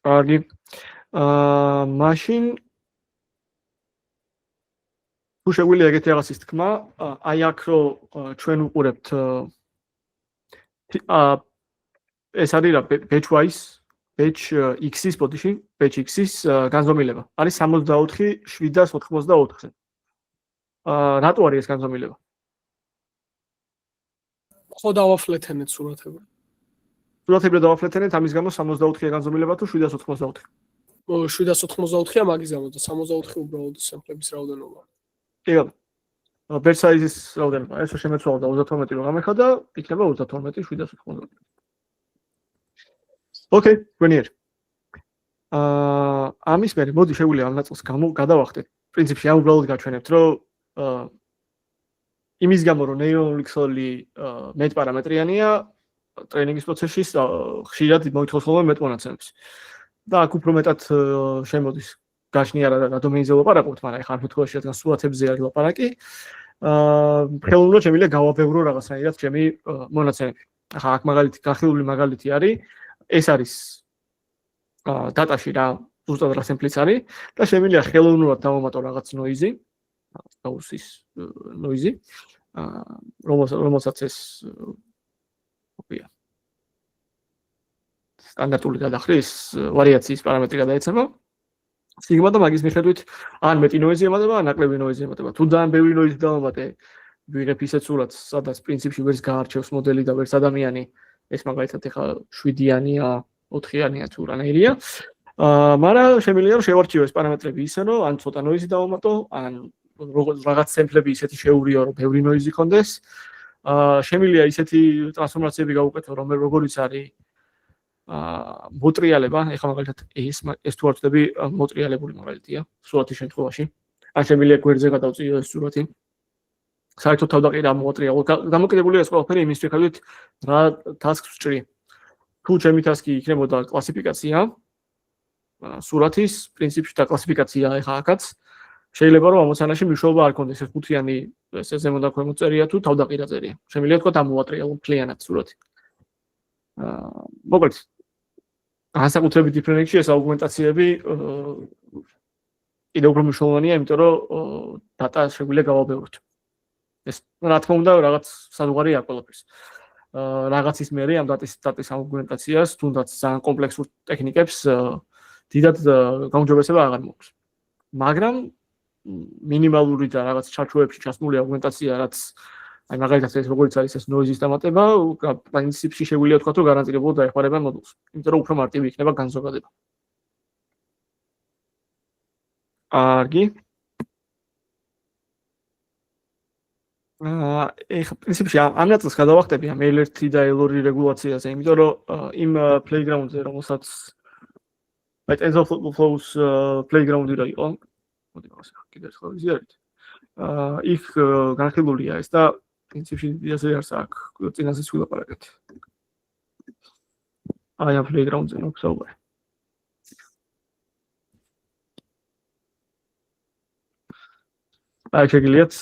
კარგი. მაშინ თუ შეგვიძლია ეგეთი რაღაცის თქმა, აი აქ რო ჩვენ უყურებთ ეს არის რა batch wise, batch x-ის ბოდიში, batch x-ის განზომილება. არის 64,784-ზე. რატო არის ეს განზომილება? ხო დავაფლეთენეთ სურათები. სურათები დავაფლეთენეთ, ამის გამო 64-ია განზომილება თუ 784? 784-ია მაგის გამო და 64 უბრალოდ სემპლების რაოდენობა. კი ბატონო. batch size-ის რაოდენობა, ეს შემეცვალა და 32 რო გამეხა და იქნება 32 784. ოკეი, გვენიერ. ამის მერე მოდი შეგვიძლია ამ ნაწილს გადავახტეთ. პრინციპში ამ უბრალოდ გაჩვენებთ, რომ იმის გამო რომ ნეირონული ქსელი მეტ პარამეტრიანია, ტრეინინგის პროცესში ხშირად მოითხოვს ხოლმე მეტ მონაცემებს. და აქ უფრო მეტად შემოდის გაშნია რა დომეინზე ვლაპარაკობთ, მაგრამ ეხლა ამ შემთხვევაში რადგან სურათებზე არის ლაპარაკი, ხელოვნურად შემიძლია გავაბევრო რაღაცნაირად ჩემი მონაცემები. ახლა აქ მაგალითი განხილული მაგალითი არის ეს არის დატაში რა ზუსტად რა სემპლიც არის და შემიძლია ხელოვნურად დავამატო რაღაც ნოიზი, გაუსის ნოიზი, რომელსაც ეს ოპია სტანდარტული გადახრის ვარიაციის პარამეტრი გადაეცემა. სიგმა და მაგის მიხედვით ან მეტი ნოიზი ემატება, ან ნაკლები ნოიზი ემატება. თუ ძალიან ბევრი ნოიზი დავამატე, ვიღებ ისეთ სურათს, სადაც პრინციპში ვერც გაარჩევს მოდელი და ვერც ადამიანი, ეს მაგალითად ეხლა 7-იანია, 4-იანია თუ რანაირია. მაგრამ შემიძლია რომ შევარჩიო ეს პარამეტრები ისე, რომ ან ცოტა ნოიზი დავამატო, ან რაღაც სემპლები ისეთი შეურიო, რომ ბევრი ნოიზი ქონდეს. შემიძლია ისეთი ტრანსფორმაციები გავუკეთო, როგორიც არის მოტრიალება, ეხლა მაგალითად ეს თუ არ ვწდები მოტრიალებული მაგალითია, სურათის შემთხვევაში. ან შემიძლია გვერდზე გადავწიო ეს სურათი. საერთოდ თავდაყირა მოტრიალო. დამოკიდებულია ეს ყველაფერი იმის მიხედვით, რა ტასკს ვჭრი. თუ ჩემი ტასკი იქნებოდა კლასიფიკაცია, სურათის პრინციპში და კლასიფიკაცია ეხლა აქაც შეიძლება რომ ამოცანაში მნიშვნელობა არ ქონდეს ეს ხუთიანი ეს ზემო და ქვემო წერია თუ თავდაყირა წერია. შემიძლია თქვა ამოვატრიალო მთლიანად სურათი. მოკლედ განსაკუთრებით დიფრენექში ეს აგმენტაციები კიდევ უფრო მნიშვნელოვანია, იმიტომ რომ დატა შეგვიძლია გავაბევროთ. ეს რა თქმა უნდა რაღაც საზღვარია ყველაფერს. რაღაცის მერე ამ დატის აგმენტაციას, თუნდაც ძალიან კომპლექსურ ტექნიკებს დიდად გაუმჯობესება აღარ მოაქვს. მაგრამ მინიმალური და რაღაც ჩარჩოებში ჩასმული აგმენტაცია, რაც აი მაგალითად ეს როგორიც არის ეს ნოიზის დამატება, პრინციპში შეგვიძლია ვთქვათ, რომ გარანტირებულად დაეხმარება მოდულს, იმიტომ რომ უფრო მარტივი იქნება განზოგადება. კარგი. ეხლა პრინციპში ამ ნაწილს გადავახტები ამ L1 და L2 რეგულაციაზე, იმიტომ რომ იმ playground-ზე, რომელსაც აი TensorFlow-ს playground-ი რა იყო, მოდი მაგას კიდევ ერთხელ ვიზიარეთ. იქ განხილულია ეს და პრინციპში ისე არც აქვს, წინასეც ვილაპარაკეთ. აი ამ playground-ზე ნოქსაუბარი. აი შეგიძლიათ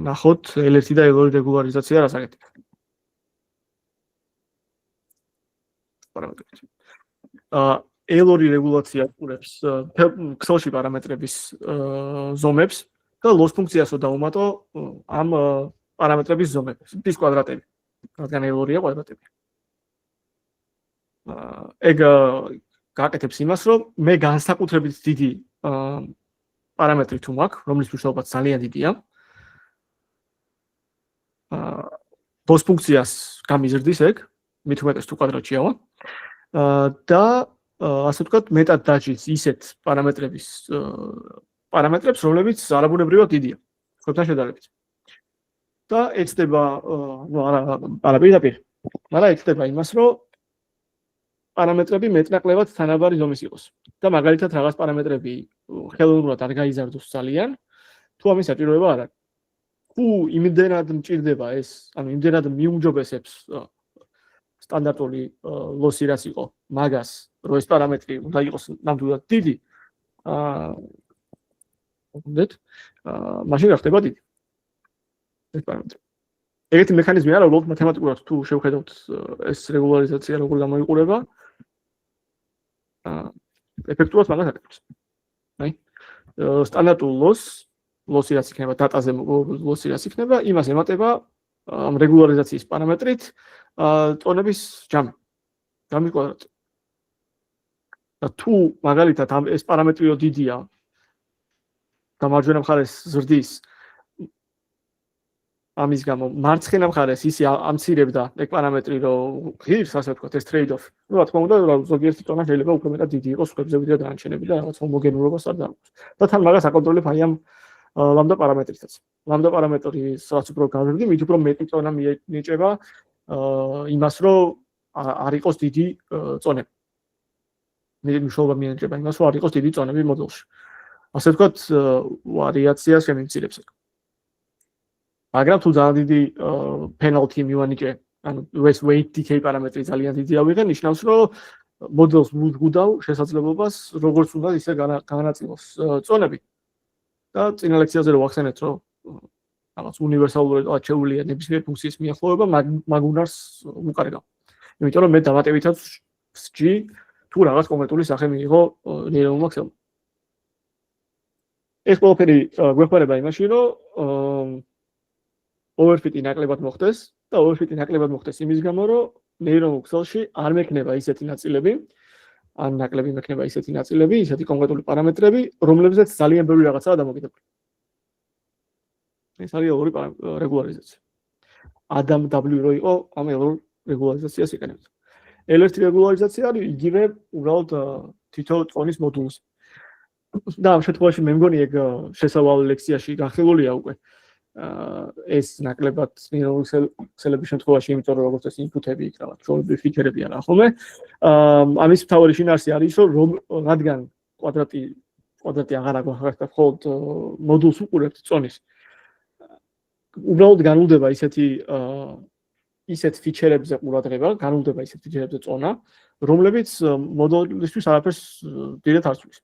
ნახოთ L1 და L2 რეგულარიზაცია რას აკეთებს. პარამეტრები. L2 რეგულაცია ყურებს ქსელში პარამეტრების ზომებს და loss ფუნქციასო დავუმატო ამ პარამეტრების ზომებს, ის კვადრატები, რადგან L2-ია კვადრატები. ეგ გააკეთებს имას, რომ მე განსაკუთრებით დიდი პარამეტრი თუ მაქვს, რომლის მნიშვნელობაც ძალიან დიდია. loss ფუნქციას გამიზრდის ეგ, მით უმეტეს თუ კვადრატშია ვარ. და ასე ვთქვათ, მეტად დაჭრის ისეთ პარამეტრებს, რომლებიც არაბუნებრივად დიდია, სხვებთან შედარებით. და ეცდება, არა პირდაპირ, მაგრამ ეცდება იმას, რომ პარამეტრები მეტნაკლებად თანაბარი ზომის იყოს. და მაგალითად რაღაც პარამეტრები ხელოვნურად არ გაიზარდოს ძალიან, თუ ამის საჭიროება არ არის. თუ იმდენად მჭირდება ეს, ანუ იმდენად მიუმჯობესებს სტანდარტული ლოსი რაც იყო მაგას, რომ ეს პარამეტრი უნდა იყოს ნამდვილად დიდი, მაშინ რა ხდება დიდი ეს პარამეტრი. ეგეთი მექანიზმი არა, უბრალოდ მათემატიკურად თუ შევხედავთ ეს რეგულარიზაცია როგორ გამოიყურება, ეფექტურად მაგას აკეთებს. აი, სტანდარტულ ლოსი რაც იქნება დატაზე ლოსი რაც იქნება, იმას ემატება ამ რეგულარიზაციის პარამეტრით ტონების ჯამი კვადრატი. და თუ მაგალითად ეს პარამეტრიო დიდია და მარჯვენა მხარეს ზრდის ამის გამო მარცხენა მხარეს ისე ამცირებდა ეგ პარამეტრი რომ ღირს ასე ვთქვათ ეს trade-off. Ну, რა თქმა უნდა, ზოგიერთი ტონა შეიძლება უფრო მეტად დიდი იყოს სხვებზე ვიდრე დანარჩენები და რაღაც ჰომოგენურობას არ დააქვს. და თან მაგას აკონტროლებ აი ამ ლამდა პარამეტრითაც. ლამდა პარამეტრის რაც უფრო გაზრდი, მით უფრო მეტი ტონა მიეჭება იმას, რომ არ იყოს დიდი წონები. მეტი მნიშვნელობა მიენიჭება იმას, რომ არ იყოს დიდი წონები მოდულში. ასე ვთქვათ, ვარიაციას შემიმცირებს ეგ. მაგრამ თუ ძალიან დიდი penalty მივანიჭე, ანუ weight decay პარამეტრი ძალიან დიდი ავიღე, ნიშნავს, რომ მოდელს ვუძღუდავ შესაძლებლობას, როგორც უნდა ისე განაწილოს წონები. და წინა ლექციაზე რო ვახსენეთ, რომ რაღაც უნივერსალურად შეუძლია ნებისმიერ ფუნქციის მიახლოვება, მაგ უნარს უკარგავ. იმიტომ რომ მე დამატებითაც G თუ რაღაც კონკრეტული სახე მიიღო ნეირონულმა ქსელმა. ეს ყველაფერი გვეხმარება იმაში, რომ overfit-ი ნაკლებად მოხდეს და overfit-ი ნაკლებად მოხდეს იმის გამო, რომ ნეირონულ ქსელში არ მექნება ისეთი ნაწილები, ან ნაკლები მექნება ისეთი ნაწილები, ისეთი კონკრეტული პარამეტრები, რომლებზეც ძალიან ბევრი რაღაცაა დამოკიდებული. ეს არის ელორი რეგულარიზაცია. Adam W რო იყო, ამ ელორ რეგულარიზაციას იყენებდა. L1 რეგულარიზაცია არის იგივე უბრალოდ თითო წონის მოდულს. და ამ შემთხვევაში მე მგონი ეგ შესავალ ლექციაში განხილულია უკვე. ეს ნაკლებად ნეირონული ქსელების შემთხვევაში, იმიტომ რომ როგორც ეს ინპუტები იქ რაღაც ჩვეულებრივი ფიჩერები არა ხოლმე. ამის მთავარი შინაარსი არის, რომ რადგან კვადრატი აღარ აგვახართ და მხოლოდ მოდულს უყურებთ წონის. უბრალოდ განულდება ისეთ ფიჩერებზე ყურადღება, განულდება ისეთ ფიჩერებზე წონა, რომლებიც მოდულისთვის არაფერს დიდად არ ცვლის.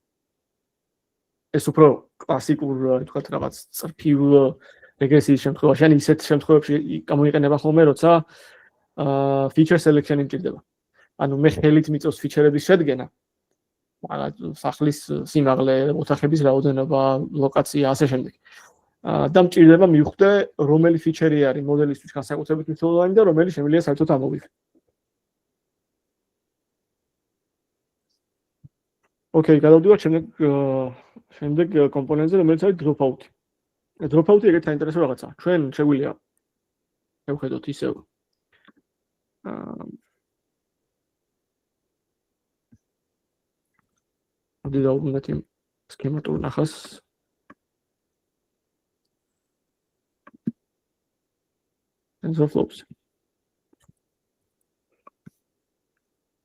ეს უფრო კლასიკურ, თქვათ, რაღაც წრფივ რეგრესიის შემთხვევაში, ან ისეთ შემთხვევებში გამოიყენება ხოლმე, როცა feature selection იმჭირდება. ანუ მე ხელით მიწევს ფიჩერების შედგენა, რაღაც სახლის სიმაღლე, ოთახების რაოდენობა, ლოკაცია, ასე შემდეგ. და მჭირდება მივხვდე, რომელი ფიჩერი არის მოდელისთვის განსაკუთრებით მნიშვნელოვანი და რომელი შემიძლია საერთოდ ამოვიღე. ოკეი, გადავდივართ შემდეგ კომპონენტზე, რომელიც არის dropout-ი. Dropout-ი ეგრეთ საინტერესო რაღაცაა. ჩვენ შეგვიძლია შევხედოთ ისევ დავუბრუნდეთ იმ სქემატურ ნახას. TensorFlow-ს.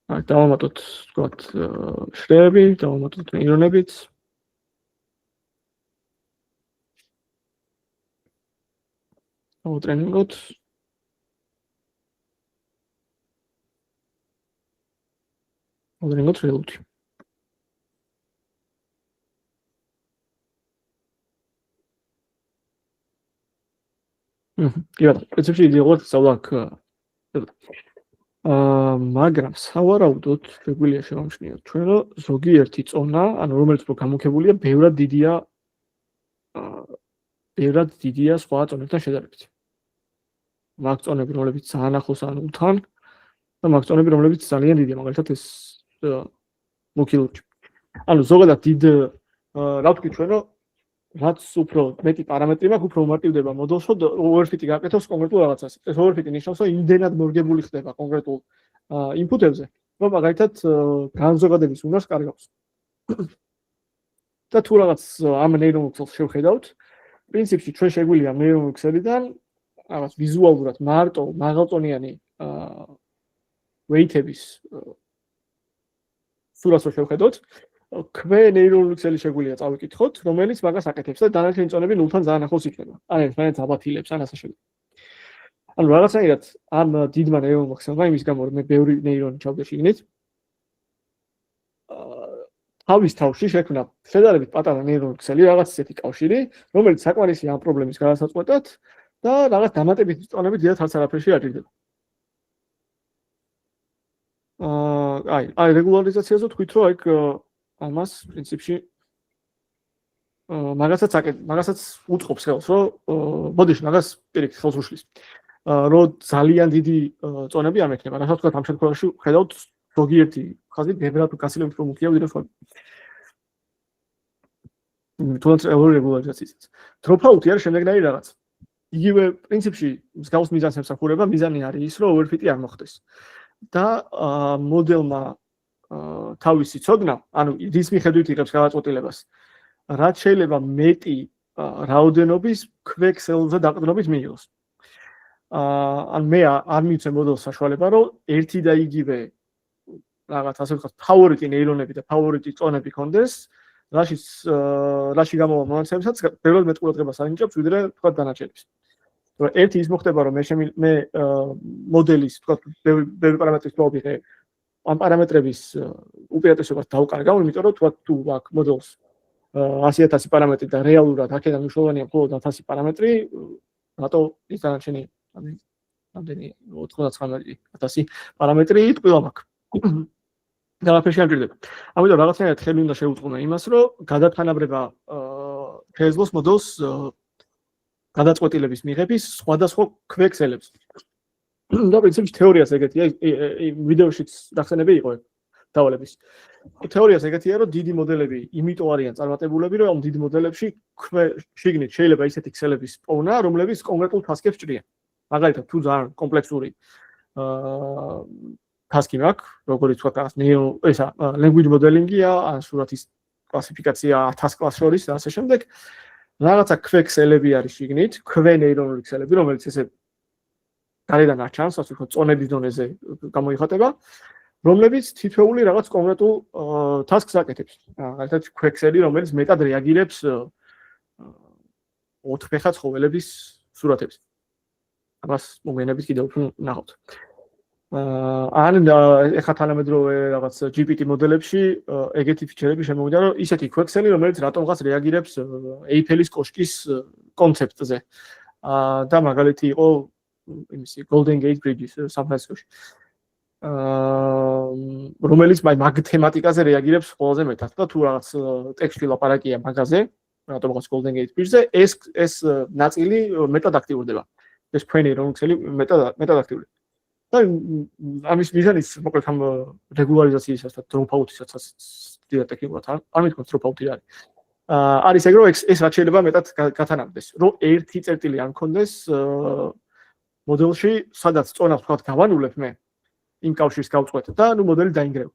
დავამატოთ, ვთქვათ, შრეები, დავამატოთ ნეირონებიც. დავუტრენინგოთ. დავუტრენინგოთ ReLU-ი. კი ბატონო, პრინციპში იდეალურად სწავლა აქ. მაგრამ სავარაუდოდ შეგვიძლია შევამჩნიოთ ჩვენ, რომ ზოგიერთი წონა, ანუ რომელიც უფრო გამუქებულია, ბევრად დიდია სხვა წონებთან შედარებით. მაგ წონები, რომლებიც ძალიან ახლოს ან ულთან, და მაგ წონები, რომლებიც ძალიან დიდია, მაგალითად ეს მუქი ლურჯი. ანუ ზოგადად დიდ რა ვთქვი ჩვენ, რომ რაც უფრო მეტი პარამეტრი მაქვს, უფრო უმარტივდება მოდელს, რომ overfit-ი გაკეთოს კონკრეტულ რაღაცას. ეს overfit-ი ნიშნავს, რომ იმდენად მორგებული ხდება კონკრეტულ ინპუტებზე, რომ მაგალითად განზოგადების უნარს კარგავს. და თუ რაღაც ამ ნეირონულ ქსელს შევხედავთ, პრინციპში ჩვენ შეგვიძლია ნეირონული ქსელიდან რაღაც ვიზუალურად მარტო მაღალწონიანი weight-ების სურათს შევხედოთ, ქვე ნეირონული ქსელი შეგვიძლია წავიკითხოთ, რომელიც მაგას აკეთებს და დანარჩენი წონები ნულთან ძალიან ახლოს იქნება. ან ერთმანეთს აბათილებს, ან ასე შემდეგ. ანუ რაღაცნაირად ამ დიდმა ნეირონულმა ქსელმა იმის გამო, რომ მე ბევრი ნეირონი ჩავდე შიგნით, თავის თავში შექმნა შედარებით პატარა ნეირონული ქსელი, რაღაც ისეთი კავშირი, რომელიც საკმარისია ამ პრობლემის გადასაწყვეტად და რაღაც დამატებითი წონები დიდად არც არაფერში არ ჭირდება. აი რეგულარიზაციაზე თქვით, რომ აქ ამას პრინციპში მაგასაც უწყობს ხელს, რომ ბოდიში მაგას პირიქით ხელს უშლის. რომ ძალიან დიდი წონები არ მექნება. რასაც ვთქვათ, ამ შემთხვევაში ხედავთ ზოგიერთი ხაზი ბევრად გასილებით უფრო მუქია ვიდრე სხვა. თუნდაც რეგულარიზაციისას. Dropout-ი არის შემდეგნაირი რაღაც. იგივე პრინციპში მსგავს მიზანს ემსახურება, მიზანი არის ის, რომ overfit-ი არ მოხდეს. და მოდელმა თავისი ცოდნა, ანუ რის მიხედვით იღებს გადაწყვეტილებას, რაც შეიძლება მეტი რაოდენობის ქვე ქსელზე დაყრდნობით მიიღოს. ან მე არ მივცემ მოდელს საშუალება, რომ ერთი და იგივე რაღაც ასე ვთქვათ, ფავორიტი ნეირონები და ფავორიტი წონები კონდეს, რაში გამოვა მონაცემებსაც ბევრად მეტ ყურადღებას ანიჭებს, ვიდრე ვთქვათ დანარჩენებს. ერთი ის მოხდება, რომ მე მოდელის ვთქვათ ბევრი პარამეტრის მოვიღე, ამ პარამეტრების უპირატესობას დავკარგავ, იმიტომ რომ თქვათ თუ აქ მოდელს 100,000 პარამეტრი და რეალურად აქედან მნიშვნელოვანია მხოლოდ 1000 პარამეტრი, რატო ის დანარჩენი რამდენი 99,000 პარამეტრი ტყუილ მაქვს. ყველაფერში ამჭირდება. ამიტომ რაღაცნაირად ხელი უნდა შეუწყო იმას, რომ გადათანაბრება შეეძლოს მოდელს გადაწყვეტილების მიღების სხვადასხვა ქვექსელებს. და პრინციპში თეორიას ეგეთია, ვიდეოშიც დახსენები იყო დავალების. თეორიას ეგეთია, რომ დიდი მოდელები იმიტომ არიან წარმატებულები, რომ ამ დიდ მოდელებში შიგნით შეიძლება ისეთი ქსელების პოვნა, რომლებიც კონკრეტულ ტასკებს ჭრიან. მაგალითად, თუ ძალიან კომპლექსური ტასკი მაქვს, როგორც თქვა რაღაც language modeling-ია, ან სურათის კლასიფიკაცია 1000 კლასს შორის და ასე შემდეგ. რაღაცა ქვექსელები არის შიგნით, ქვენეირონული ქსელები, რომელიც ესე გარედან აჩანს, ასე ვთქვათ, წონების დონეზე გამოიხატება, რომლებიც თითოეული რაღაც კონკრეტულ ტასკს აკეთებს. მაგალითად, ქვექსელი, რომელიც მეტად რეაგირებს 4 ფეხა ცხოველების სურათებს. ამას მოგვიანებით კიდევ უფრო ნახავთ. ან ეხლა თანამედროვე რაღაც GPT მოდელებში ეგეთი ფიჩერები შემოვიდა, რომ ისეთი ქვექსელი, რომელიც რატომღაც რეაგირებს Eiffel-ის კოშკის კონცეპტზე. და მაგალითი იყო იმისი Golden Gate Bridge-ის სან-ფრანცისკოში. რომელიც მაგ თემატიკაზე რეაგირებს ყველაზე მეტად და თუ რაღაც ტექსტი ლაპარაკია მაგაზე, რატომღაც Golden Gate Bridge-ზე, ეს ნაწილი მეტად აქტიურდება. ეს ქვენეირონული ქსელი მეტად აქტიურდება. და ამის მიზანიც მოკლედ ამ რეგულარიზაციისას და დროპაუტისაც დიატექნიკურად არ მithქვათ დროპაუტი არის. არის ეგ რომ ეს რაც შეიძლება მეტად გათანაბრდეს, რომ ერთი წერტილი არ მქონდეს მოდელში, სადაც წონას ვთქვათ გავანულებ მე იმ კავშირს გავწყვეტ და ნუ მოდელი დაინგრევა.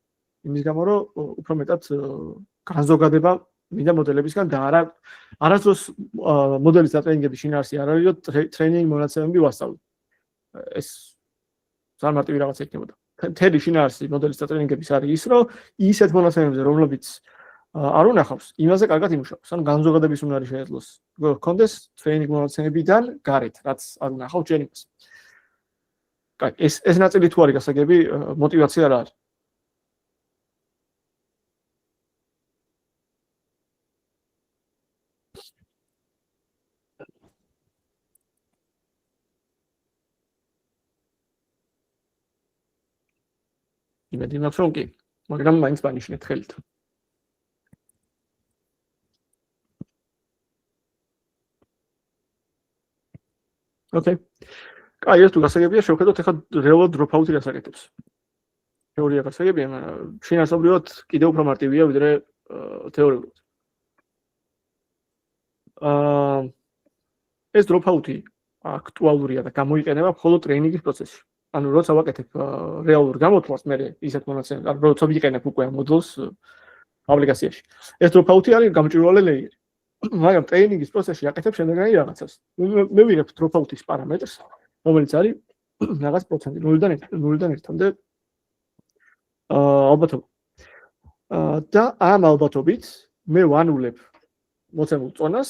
იმის გამო რომ უფრო მეტად განზოგადება მინდა მოდელებისგან და არასდროს მოდელის დატრენინგების შინაარსი არ არის, რომ ტრეინინგ მონაცემები ვასწავლო. ეს ძალიან მარტივი რაღაცა იქნებოდა. მთელი შინაარსი მოდელის დატრენინგების არის ის, რომ ისეთ მონაცემებზე, რომლებიც არ უნახავს, იმაზე კარგად იმუშავოს. ანუ განზოგადების უნარი შეეძლოს. გქონდეს ტრეინინგ მონაცემებიდან გარეთ, რაც არ უნახავს ჯერ იმას. კაი, ეს ნაწილი თუ არის გასაგები, мотивация რა არის? იმედი მაქვს რომ კი, მაგრამ მაინც ბანიშნეთ ხელით. ოკეი. კაი, ეს თუ გასაგებია, შევხედოთ ეხლა რეალურად დროპაუტი რას აკეთებს. თეორია გასაგებია, მაგრამ შინაარსობრივად კიდევ უფრო მარტივია ვიდრე თეორიულად. ეს დროპაუტი აქტუალურია და გამოიყენება მხოლოდ ტრეინინგის პროცესში. ანუ როცა ვაკეთებ რეალურ გამოთვლას, მე ისეთ მონაცემებს, ანუ როცა ვიყენებ უკვე მოდელს აპლიკაციაში. ეს დროპაუტი არის გამჭვირვალე ლეიერი. მაგრამ ტრეინინგის პროცესში აკეთებ შემდეგი რაღაცას. მე ვიღებ დროპაუტის პარამეტრს, რომელიც არის რაღაც პროცენტი 0-დან 1-მდე ალბათობა. და ამ ალბათობით მე ვანულებ მოცემულ წონას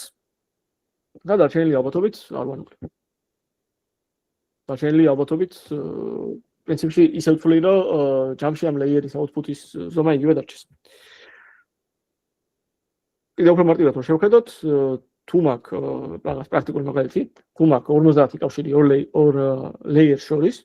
და დარჩენილი ალბათობით არ ვანულებ. დარჩენილი ალბათობით პრინციპში ისე ვთვლი, რომ ჯამში ამ ლეიერის აუთპუტის ზომა იგივე დარჩეს. კიდევ უფრო მარტივად რომ შევხედოთ, თუ მაქვს რაღაც პრაქტიკული მაგალითი, თუ მაქვს 50 კავშირი ორ ლეიერს შორის,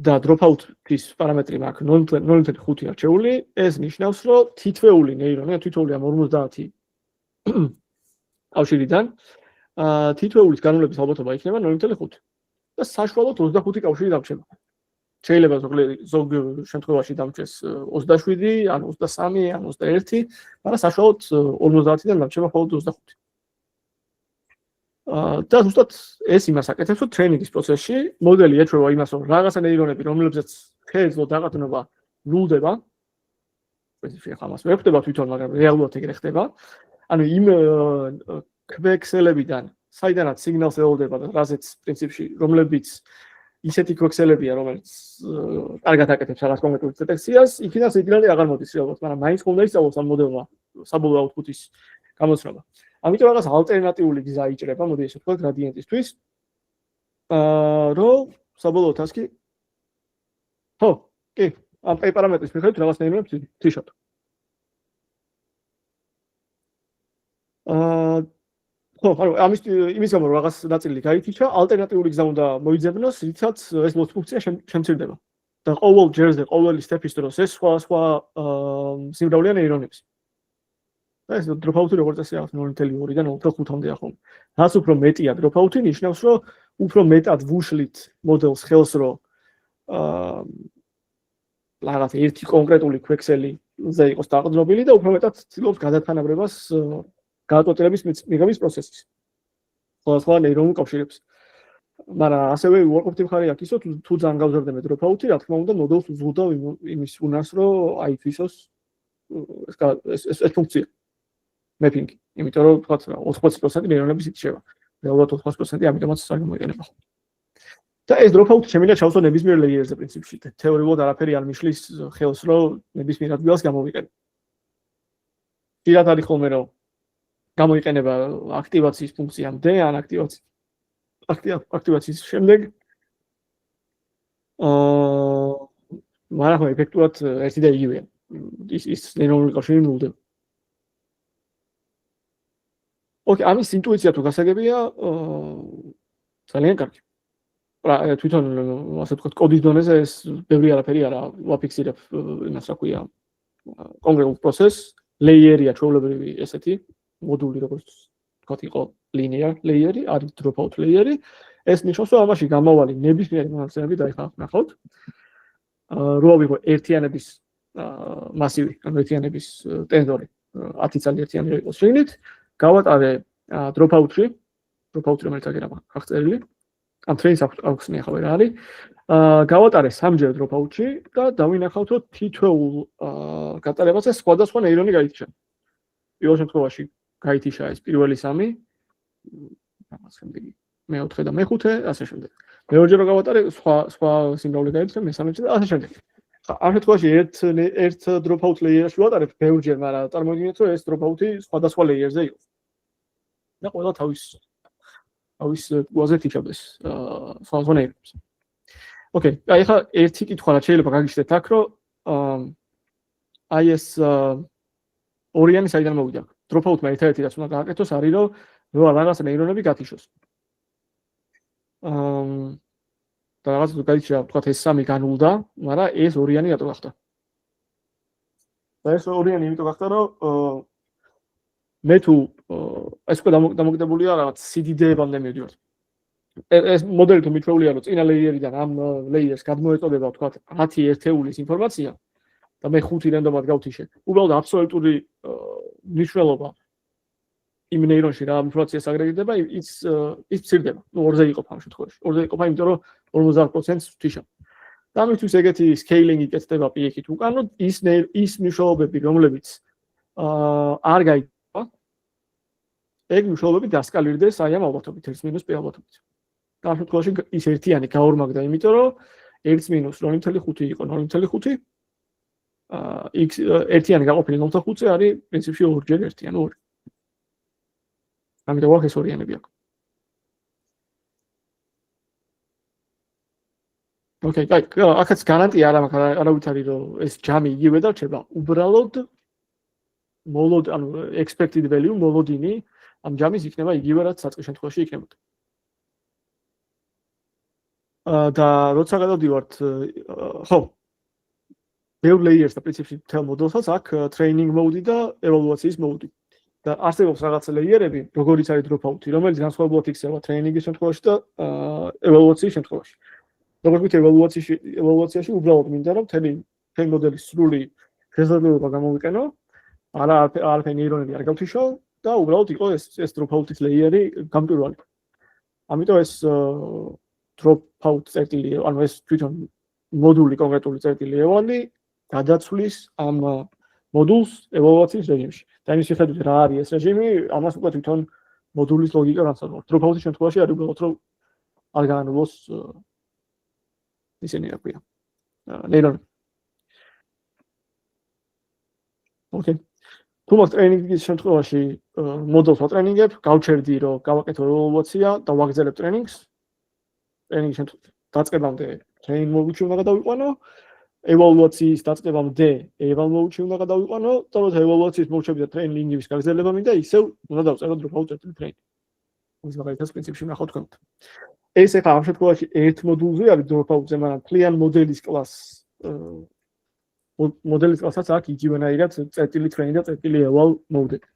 და დროპაუტის პარამეტრი მაქვს 0.5 არჩეული, ეს ნიშნავს, რომ თითოეული ნეირონი, თითოეული ამ 50 კავშირიდან თითოეულის განულების ალბათობა იქნება 0.5 და საშუალოდ 25 კავშირი დამრჩება. შეიძლება ზოგ შემთხვევაში დამრჩეს 27, ან 23, ან 21, მაგრამ საშუალოდ 50-დან დამრჩება მხოლოდ 25. და ზუსტად ეს იმას აკეთებს, რომ ტრეინინგის პროცესში მოდელი ეჩვევა იმას, რომ რაღაცა ნეირონები, რომლებზეც შეეძლო დაღატნობა ნულდება. პრინციპში ახლა მას ვერ ხდება თვითონ, მაგრამ რეალურად ეგრე ხდება. ანუ იმ ქვექსელებიდან, საიდანაც სიგნალს ელოდება და რაზეც პრინციპში, რომლებიც ისეთი ქვექსელებია, რომელიც კარგად აკეთებს რაღაც კონკრეტულ დეტექციას, იქიდან სიგნალი აღარ მოდის რეალურად, მაგრამ მაინც უნდა ისწავლოს ამ მოდელმა საბოლოო აუთპუტის გამოცნობა. ამიტომ რაღაც ალტერნატიული გზა იჭრება, მოდი ესე ვთქვათ, გრადიენტისთვის. რომ საბოლოო ტასკი ხო, კი, ამ პარამეტრის მიხედვით რაღაც ნეირონებს თიშოთ. ხო, ანუ იმის გამო რაღაც ნაწილი გაითიშა, ალტერნატიული გზა უნდა მოიძებნოს, რითაც ეს მოდიფიკაცია შემცირდება. და ყოველ ჯერზე ყოველი სტეპის დროს ეს სხვა სიმრავლეა ნეირონების. და ეს დროპაუთი როგორც წესი აქვს 0.2-დან 0.5-მდე ახლა. რაც უფრო მეტია დროპაუთი, ნიშნავს, რომ უფრო მეტად ვუშლით მოდელს ხელს, რომ რაღაც ერთი კონკრეტული კვექსელიზე იყოს დაყრდნობილი და უფრო მეტად ცდილობს გადათანაბრებას გადაწყვეტილების მიღების პროცესის. სხვა ნეირონულ კავშირებს. მაგრამ ასევე უარყოფითი მხარე აქვს ისო, თუ ძალიან გავზარდებ დროპაუთი, რა თქმა უნდა, მოდელს უზღუდავ იმის უნარს, რომ აითვისოს ეს ფუნქცია. მეპინგი, იმიტომ რომ თქვათ რა 80% ნეირონების ითიშება. რეალურად 80% ამიტომაც არ გამოიყენება. და ეს დროპაუთი შემიძლია ჩავსო ნებისმიერ ლეიერზე პრინციპში. თეორიულად არაფერი არ მიშლის ხელს, რომ ნებისმიერ ადგილას გამოვიყენო. პირად არის ხოლმე რომ გამოიყენება აქტივაციის ფუნქციამდე ან აქტივაციის შემდეგ მაგრამ ეფექტურად ერთი და იგივეა. ის ნეირონული კავშირი ნულდება. ოკეი, ამის ინტუიცია თუ გასაგებია, ძალიან კარგი. თვითონ ასე ვთქვათ, კოდის დონეზე ეს ბევრი არაფერი არა ვაფიქსირებ იმას რა ქვია კონკრეტულ პროცესს, ლეიერია ჩვეულებრივი ესეთი მოდული როგორც ვთქვათ იყო linear layer-ი, არის dropout layer-ი. ეს ნიშნავს, რომ ამაში გამავალი ნებისმიერი მონაცემები და ეხლა ნახავთ. რო ვიღო ერთიანების მასივი, ანუ ერთიანების ტენზორი 10 წელი ერთიანი იყოს შეგნით, გავატარე dropout-ში, რომელიც აგერ აღწერილი. ამ ტრეინს აქვს ნახა ვერ არის. გავატარე 3-ჯერ dropout-ში და დავინახავთ, რომ თითოეულ გატარებაზე სხვადასხვა ნეირონი გაითიშა. პირველ შემთხვევაში გაითიშა ეს პირველი 3, რაღაც შემდეგი მე-4 და მე-5, ასე შემდეგ. მეორჯერ რო გავატარე, სხვა სიმრავლე გაითიშა, მესამეჯერ და ასე შემდეგ. ამ შემთხვევაში ერთ dropout layer-ში ვატარებ ბევრჯერ, მაგრამ წარმოვიდგინეთ, რომ ეს dropout-ი სხვადასხვა layer-ზე იყოს. და ყველა თავის გუაზე თიშაბდეს სხვა ნეირონებს. ოკეი, აი ხა ერთი კითხვა რა შეიძლება გაგიჩნდეთ აქ, რომ აი ეს ორიანი საიდან მოვიდა? დროპაუთმა ერთადერთი რაც უნდა გააკეთოს არის, რომ რაღაც ნეირონები გათიშოს. და რაღაც თუ გაიჩნდა, ვთქვათ ეს 3 განულდა, მაგრამ ეს ორიანი რატო გახდა? და ეს ორიანი იმიტომ გახდა, რომ მე თუ ეს უკვე დამოკიდებულია რაღაც CDD-ებამდე მივდივართ. ეს მოდელი თუ მიჩვეულია, რომ წინა ლეიერიდან ამ ლეიერს გადმოეწოდება, ვთქვათ 10 ერთეულის ინფორმაცია და მე 5 რენდომად გავთიშე. უბრალოდ აბსოლუტური მნიშვნელობა იმ ნეირონში რა ინფორმაციას აგრეგირდება, ის მცირდება. ნუ 2-ზე იყოფა ამ შემთხვევაში. 2-ზე იყოფა, იმიტომ რომ 50%-ს ვთიშა. და ამისთვის ეგეთი სკეილინგი კეთდება პიექით უკან, რომ ის მნიშვნელობები, რომლებიც არ გაიგება, ეგ მნიშვნელობები დასკალირდეს აი ამ ალბათობით 1-p ალბათობით. და ამ შემთხვევაში ის ერთიანი გაორმაგდა, იმიტომ რომ 1-0.5 იყო 0.5. x ერთიანი გაყოფილი 0.5-ზე არის პრინციპში 2-ჯერ ერთიანი 2. ამიტომ ვახ ეს ორიანები აქვს. ოკეი, აქაც გარანტია არ მაქვს, არავით არის რომ ეს ჯამი იგივე დარჩება, უბრალოდ ანუ expected value მოლოდინი ამ ჯამის იქნება იგივე რაც საწყის შემთხვევაში იქნებოდა. და როცა გადავდივართ, ხო, ბევრ layers და პრინციპში მთელ მოდელსაც აქვს training mode და evaluation mode. და არსებობს რაღაც ლეიერები, როგორიც არის dropout-ი, რომელიც განსხვავებულად იქცევა ტრეინინგის შემთხვევაში და evaluation-ის შემთხვევაში. როგორც ვთქვით, evaluation-ში უბრალოდ მინდა რომ მთელი მოდელის სრული შესაძლებლობა გამოვიყენო, არაფერი ნეირონები არ გავთიშო და უბრალოდ იყო ეს dropout-ის ლეიერი გამტვირვალი. ამიტომ ეს dropout წერტილი, ანუ ეს თვითონ მოდული კონკრეტული წერტილი ევალი გადაცვლის ამ მოდულს evaluation-ის რეჟიმში. და იმის მიხედვით რა არის ეს რეჟიმი, ამას უკვე თვითონ მოდულის ლოგიკა განსაზღვრავს. dropout-ის შემთხვევაში არის უბრალოდ რომ არ გაანულოს ისინი რა ქვია. ნეირონი. ოკეი. თუ მაგ ტრეინინგის შემთხვევაში მოდელს ვატრენინგებ, გავჩერდი რომ გავაკეთო evaluation-ია და ვაგრძელებ ტრეინინგს. ტრეინინგის შემთხვევაში დაწყებამდე ტრეინინგ მოდულში უნდა გადავიყვანო. evaluation-ის დაწყებამდე evaluation-ში უნდა გადავიყვანო, და როცა evaluation-ის მოვრჩები და ტრეინინგის გაგრძელება მინდა, ისევ უნდა დავწერო dropout წერტილი ტრეინინგი. ის მაგალითად პრინციპში ნახავთ თქვენ. ეს ახლა ამ შემთხვევაში ერთ მოდულზე არის დროპაუტზე, მაგრამ მთლიან მოდელის კლასსაც აქვს იგივენაირად წერტილი train და წერტილი eval mode-ები.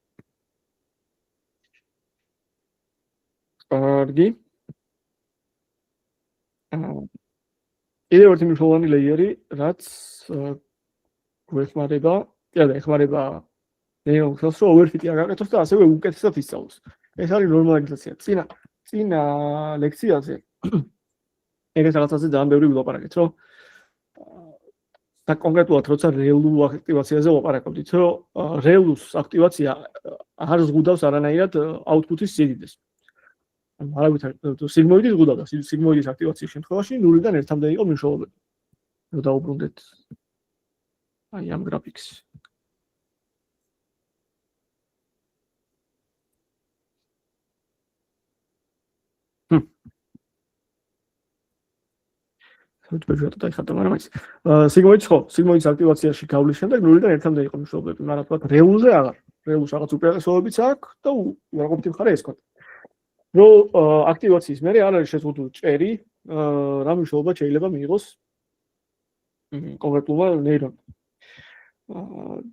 კარგი. კიდევ ერთი მნიშვნელოვანი ლეიერი, რაც გვეხმარება, ეხმარება ნეირონს, რომ overfit-ი არ გაკეთოს და ასევე უკეთესად ისწავლოს. ეს არის ნორმალიზაცია. წინა ლექციაზე ეგრეთ რაღაცაზე ძალიან ბევრი ვილაპარაკეთ, რომ და კონკრეტულად როცა რეალურ აქტივაციაზე ვლაპარაკობდით, რომ რეალუს აქტივაცია არ ზღუდავს არანაირად აუთპუტის სიდიდეს. არავით სიგმოიდი ზღუდავდა, სიგმოიდის აქტივაციის შემთხვევაში 0-დან 1-მდე იყო მნიშვნელობები. რო დაუბრუნდეთ აი ამ გრაფიკს. ვთქვათ დაიხატა, მაგრამ ის სიგმოიდის აქტივაციაში გავლის შემდეგ 0-დან 1-მდე იყო მნიშვნელობები, მაგრამ თქვათ რეალურზე აღარ. რეალურს რაღაც უპირატესობებიც აქვს და უარყოფითი მხარე ეს თქვათ. რომ აქტივაციის მერე არ არის შეზღუდული ჭერი, რა მნიშვნელობა შეიძლება მიიღოს კონკრეტულმა ნეირონმა.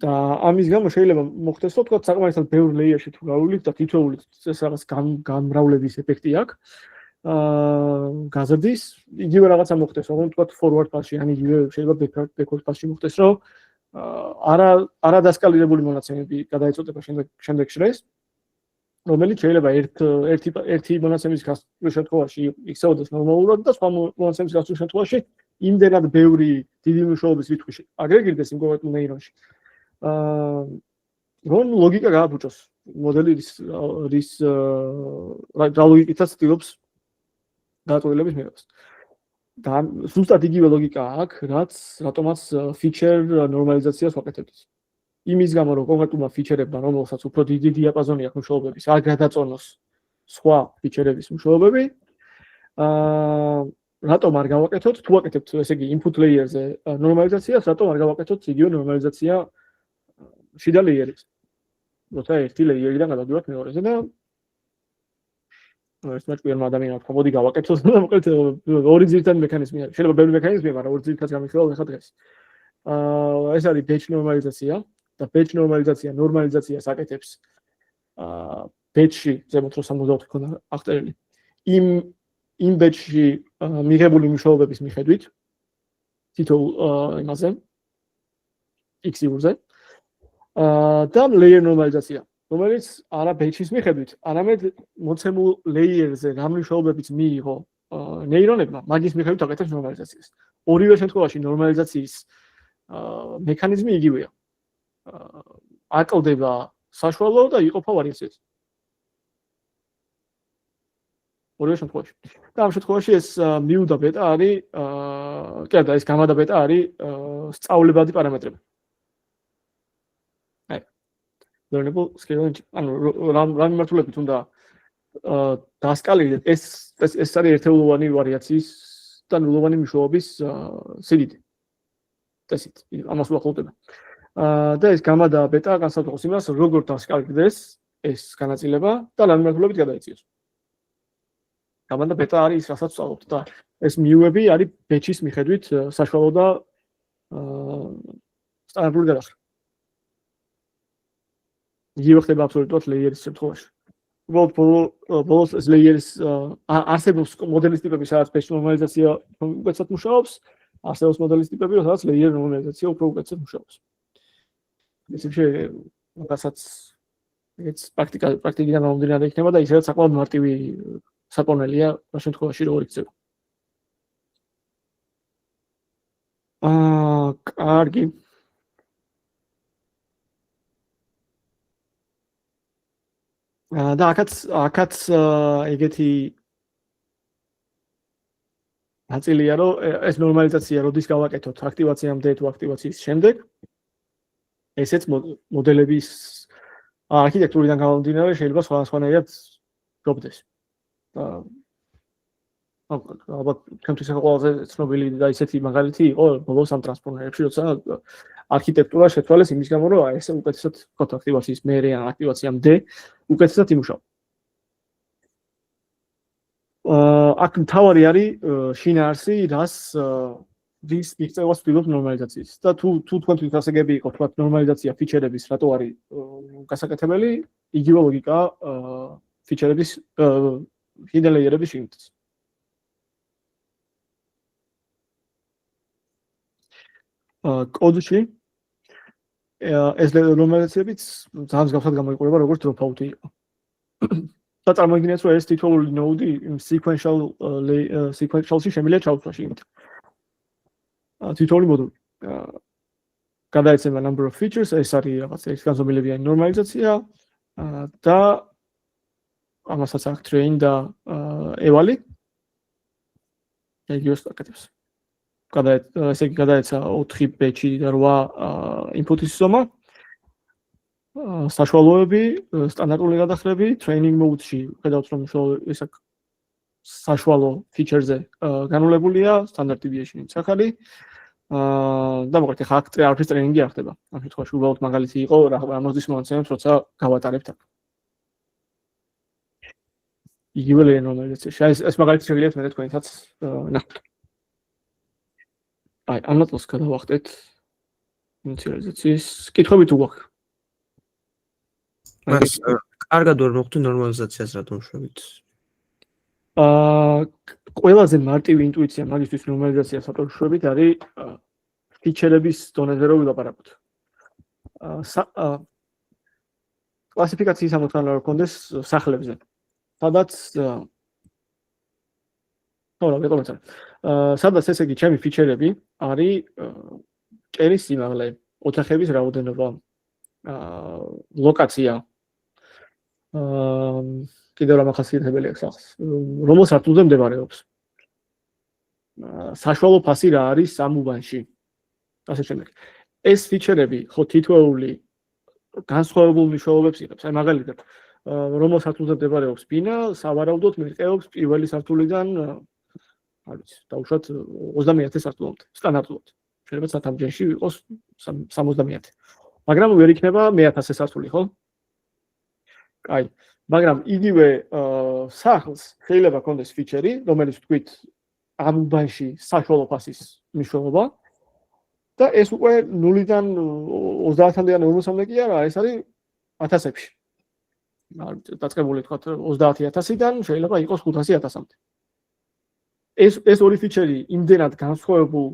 და ამის გამო შეიძლება მოხდეს, რომ თქვათ საკმარისად ბევრ ლეიერში თუ გავივლით და თითოეული ეს რაღაც გამრავლების ეფექტი აქვს. გაზრდის, იგივე რაღაცა მოხდეს, რომ თქვათ forward pass-ში, ან იგივე შეიძლება backward pass-ში მოხდეს, რომ არა დასკალირებული მონაცემები გადაეწოდება შემდეგ შრეს, რომელიც შეიძლება ერთი მონაცემის გასწვრის შემთხვევაში იქცეოდეს ნორმალურად და სხვა მონაცემის გასწვრის შემთხვევაში იმდენად ბევრი დიდი მნიშვნელობის რიცხვი აგრეგირდეს იმ კონკრეტულ ნეირონში. რომ ლოგიკა გააფუჭოს, მოდელი რის რა ლოგიკითაც ცდილობს გადაწყვეტილების მიღებას. და ზუსტად იგივე ლოგიკა აქვს, რატომაც feature ნორმალიზაციას ვაკეთებთ. იმის გამო, რომ კონკრეტულმა feature-ებმა, რომელსაც უფრო დიდი დიაპაზონი აქვს მნიშვნელობების, არ გადაწონოს სხვა feature-ების მნიშვნელობები, რატომ არ გავაკეთოთ, თუ ვაკეთებთ, ესე იგი, input layer-ზე ნორმალიზაციას, რატომ არ გავაკეთოთ იგივე ნორმალიზაცია შიდა layer-ზე. როცა ერთი layer-დან გადავდივართ მეორეზე და ეს მაჭკვიერმა ადამიანმა თქვა, მოდი გავაკეთოთ და მოკლედ ორი ძირითადი მექანიზმი არის. შეიძლება ბევრი მექანიზმი, მაგრამ ორი ძირითადი გამიხსენებთ ახლა დღეს. ეს არის batch ნორმალიზაცია და batch ნორმალიზაციას აკეთებს batch-ში ზემოთ 64 ქონა აღწერილი. იმ batch-ში მიღებული მნიშვნელობების მიხედვით თითოეულ იმაზე x-ზე და layer ნორმალიზაცია, რომელიც არა batch-ის მიხედვით, არამედ მოცემულ layer-ზე რა მნიშვნელობებიც მიიღო ნეირონებმა, მაგის მიხედვით აკეთებს ნორმალიზაციას. ორივე შემთხვევაში ნორმალიზაციის მექანიზმი იგივეა. აკლდება საშუალო და იყოფა ვარიაციაზე. ორივე შემთხვევაში. და ამ შემთხვევაში ეს mu და beta არის, კი არა, ეს gamma და beta არის სწავლებადი პარამეტრები. აი. learnable scale, ანუ რა მიმართულებით უნდა დასკალირდეს ეს არის ერთეულოვანი ვარიაციის და ნულოვანი მნიშვნელობის სიდიდე. წესით, ამას უახლოვდება. და ეს gamma და beta განსაზღვრავს იმას, როგორ დასკალირდეს ეს განაწილება და რა მიმართულებით გადაეციოს. gamma და beta არის რასაც ვსწავლობთ და ეს mu-ები არის batch-ის მიხედვით საშუალო და სტანდარტული გადახრა. იგივე ხდება აბსოლუტურად layer-ის შემთხვევაში. ბოლოს ეს layer-ის არსებობს მოდელის ტიპები, სადაც batch ნორმალიზაცია უკეთესად მუშაობს, არსებობს მოდელის ტიპები, სადაც layer ნორმალიზაცია უფრო უკეთესად მუშაობს. ისე რასაც ეს პრაქტიკიდან მომდინარე იქნება და ისედაც საკმაოდ მარტივი საკონელია რა შემთხვევაში როგორ იქცევა. კარგი. და აქაც ეგეთი ნაწილია, რომ ეს ნორმალიზაცია როდის გავაკეთოთ აქტივაციამდე თუ აქტივაციის შემდეგ, ესეც მოდელების არქიტექტურიდან გამომდინარე შეიძლება სხვადასხვანაირად ჯობდეს. ალბათ ჩემთვის ყველაზე ცნობილი და ისეთი მაგალითი იყო ბოლოს ამ ტრანსფორმერებში, როცა არქიტექტურა შეცვალეს იმის გამო, რომ ეს უკეთესად ვთქვათ აქტივაციის მერე ან აქტივაციამდე უკეთესად იმუშავა. აქ მთავარი არის შინაარსი, რის მიღწევას ვცდილობ ნორმალიზაციის. და თუ თქვენთვის გასაგები იყო თქვა ნორმალიზაცია ფიჩერების რატო არის გასაკეთებელი, იგივე ლოგიკა ფიჩერების hidden layer-ების შიგნითაც. კოდში ეს ნორმალიზაციებიც ძალიან მსგავსად გამოიყურება როგორც dropout-ი იყო. და წარმოიდგინეთ, რომ ეს თითოეული node sequential-ში შემიძლია ჩავთვალა შიგნით. თითოეული მოდული. გადაეცემა number of features, ეს არის რაღაც ეს განზომილებიანი ნორმალიზაცია და ამასაც აქვს train და evali. ეგიოს აკეთებს. ესე იგი გადაეცა 4 batch-ი და 8 input-ის ზომა. საშუალოები, სტანდარტული გადახრები, training mode-ში ხედავთ რომ ეს საშუალო feature-ზე განულებულია, standard deviation-იც ახალი. და მოკლედ ხა აქ არაფრის ტრეინინგი არ ხდება. ამ შემთხვევაში უბრალოდ მაგალითი იყო რა მოდის მომცემს, როცა გავატარებთ აქ. იგივე layer normalization. ეს მაგალითი შეგიძლიათ მე თქვენთაც ნახოთ. აი, ამ ნაწილს გადავახტეთ ინიციალიზაციის კითხვები თუ გვაქვს. მას კარგად ვერ მოხდა ნორმალიზაციას რატომ შვებით? ყველაზე მარტივი ინტუიცია მაგისთვის ნორმალიზაციას რატომ შვებით არის ფიჩერების დონეზე რო ვილაპარაკოთ. კლასიფიკაციის ამოთქვანა რო გქონდეს სახლებზე. სადაც სადაც ესე იგი ჩემი ფიჩერები არის ჭერის სიმაღლე, ოთახების რაოდენობა, ლოკაცია. კიდევ რა მახასიათებელი აქვს სახლს, რომელ სართულზე მდებარეობს. საშუალო ფასი რა არის ამ უბანში. ასე შემდეგ. ეს ფიჩერები ხო თითოეული განსხვავებულ მნიშვნელობებს იღებს. აი მაგალითად, რომელ სართულზე მდებარეობს ბინა, სავარაუდოდ მიღწევს პირველი სართულიდან, არ ვიცი, დაუშვათ 30-ე სართულამდე, სტანდარტულად. შეიძლება სათამჯენში იყოს 70-ე. მაგრამ ვერ იქნება 1000-ე სართული, ხო? აი, მაგრამ იგივე სახლს შეიძლება კონდეს ფიჩერი, რომელიც თქვით ამ უბანში საშუალო ფასის მნიშვნელობა და ეს უკვე 0-დან 30-მდე ან 40-მდე კი არა, ეს არის 1000-ებში. დაწყებული თქვა 30000-დან შეიძლება იყოს 500-1000-მდე. ეს ორი ფიჩერი იმდენად განსხვავებულ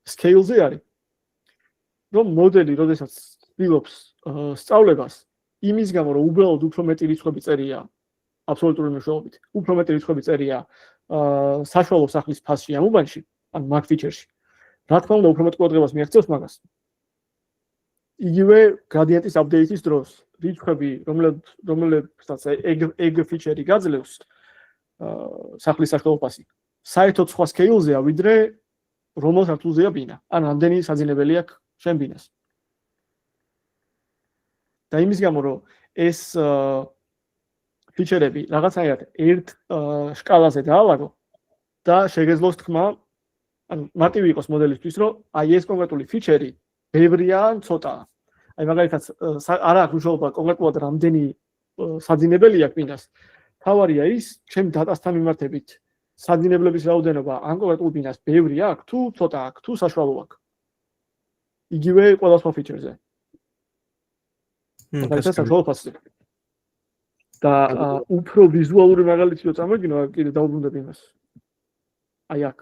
scale-ზე არის, რომ მოდელი, როდესაც ცდილობს სწავლებას იმის გამო, რომ უბრალოდ უფრო მეტი რიცხვები წერია აბსოლუტური მნიშვნელობით, უფრო მეტი რიცხვები წერია საშუალო სახლის ფასში ამ უბანში, ან მაგ ფიჩერში. რა თქმა უნდა, უფრო მეტ ყურადღებას მიაქცევს მაგას. იგივე გრადიენტის აპდეიტის დროს, რიცხვები, რომლებსაც ეგ ფიჩერი გაძლევს, სახლის საშუალო ფასი, საერთოდ სხვა scale-ზეა, ვიდრე რომელ სართულზეა ბინა, ან რამდენი საძინებელი აქვს შენ ბინას. და იმის გამო, რომ ეს ფიჩერები რაღაცნაირად ერთ შკალაზე დაალაგო და შეგეძლოს თქმა, ან მარტივი იყოს მოდელისთვის, რომ აი ეს კონკრეტული ფიჩერი ბევრია ან ცოტაა. აი მაგალითად, არ აქვს მნიშვნელობა კონკრეტულად რამდენი საძინებელი აქვს ბინას. თავარია ის, ჩემ დატასთან მიმართებით საძინებლების რაოდენობა ან კონკრეტულ ბინას ბევრი აქვს თუ ცოტა აქვს, თუ საშუალო აქვს. იგივე ყველა სხვა ფიჩერზე. მაგალითად, საშუალო ფასზე. და უფრო ვიზუალური მაგალითი რო წამოგინო, კიდე დაუბრუნდები იმას. აი აქ.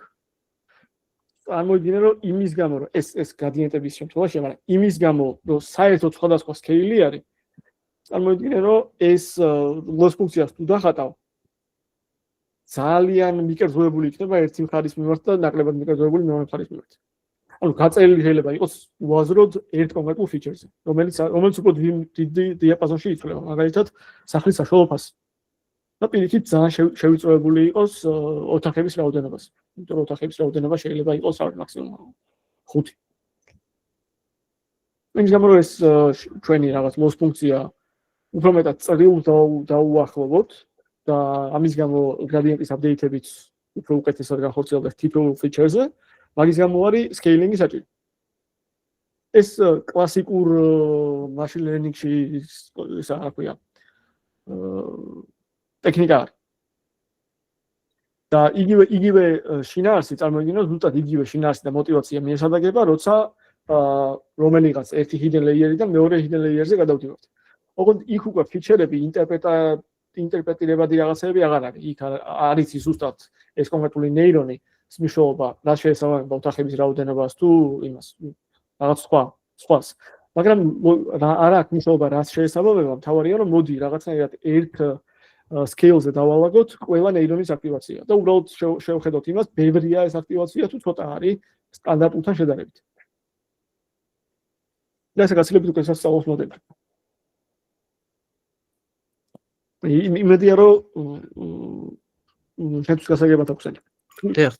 წარმოიდგინე, რომ იმის გამო, რომ ეს გრადიენტების შემთხვევაში, მაგრამ იმის გამო, რომ საერთოდ სხვადასხვა scale-ი არის, წარმოიდგინე, რომ ეს loss ფუნქციას თუ დახატავ, ძალიან მიკერძოებული იქნება ერთი მხარის მიმართ და ნაკლებად მიკერძოებული მეორე მხარის მიმართ. ანუ გაწერილი შეიძლება იყოს უაზროდ ერთ კონკრეტულ ფიჩერზე, რომელიც უფრო დიდი დიაპაზონში იცვლება, მაგალითად, სახლის საშუალო ფასი. და პირიქით ძალიან შევიწროებული იყოს ოთახების რაოდენობას. იმიტომ რომ ოთახების რაოდენობა შეიძლება იყოს მაქსიმუმ 5. იმის გამო რომ ეს ჩვენი რაღაც loss ფუნქცია უფრო მეტად წერილს დაუახლოვოთ და ამის გამო გრადიენტის აპდეიტებიც უფრო უკეთესად განხორციელდეს თითოეულ ფიჩერზე, მაგის გამო არის scaling-ი საჭირო. ეს კლასიკურ machine learning-ში ისა რა ქვია ტექნიკა არის. და იგივე შინაარსი წარმოიდგინოს ზუსტად იგივე შინაარსი და мотиваცია მიესადაგება, როცა რომელიღაც ერთი hidden layer-დან მეორე hidden layer-ზე გადავდივართ. ოღონდ იქ უკვე ფიჩერები ინტერპრეტირებადი რაღაცები აღარ არის. იქ არის ზუსტად ეს კონკრეტული ნეირონი მნიშვნელობა, რა შეესაბამება ოთახების რაოდენობას თუ იმას რაღაც სხვას. მაგრამ არა აქვს მნიშვნელობა რა შეესაბამება, მთავარია რომ მოდი რაღაცნაირად ერთ scale-ზე დავალაგოთ ყველა ნეირონის აქტივაცია და უბრალოდ შევხედოთ იმას, ბევრია ეს აქტივაცია თუ ცოტა არის სტანდარტულთან შედარებით. და ეს გაცილებით უკვე სასწავლოს მოდელი. იმედია რომ შეთვის გასაგებად აქვს ეს. დიახ.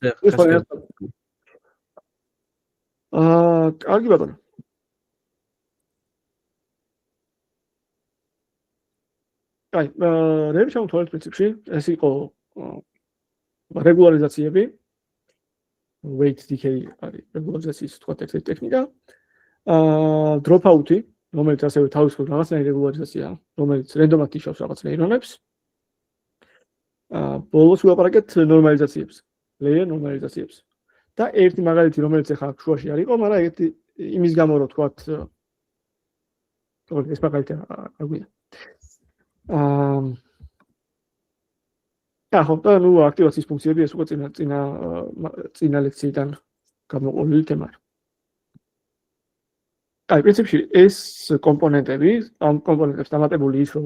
კარგი ბატონო. აი, რები შემოთვალეთ პრინციპში, ეს იყო რეგულარიზაციები. Weight decay არის რეგულარიზაციის თქვა ერთ-ერთი ტექნიკა. Dropout-ი, რომელიც ასევე თავისუფლად რაღაცნაირი რეგულარიზაციაა, რომელიც რენდომად იშავს რაღაც ნეირონებს. ბოლოს ვილაპარაკეთ ნორმალიზაციებს, layer ნორმალიზაციებს. და ერთი მაგალითი, რომელიც ახლა აქ შუაში არ იყო, მაგრამ ერთი იმის გამო რომ თქვათ ეს მაგალითი არ გვინდა. ხო, და ნუ აქტივაციის ფუნქციები ეს უკვე წინა ლექციიდან გამოყოლილი თემა. აი, პრინციპში ეს კომპონენტები, ამ კომპონენტებს დამატებული ის რომ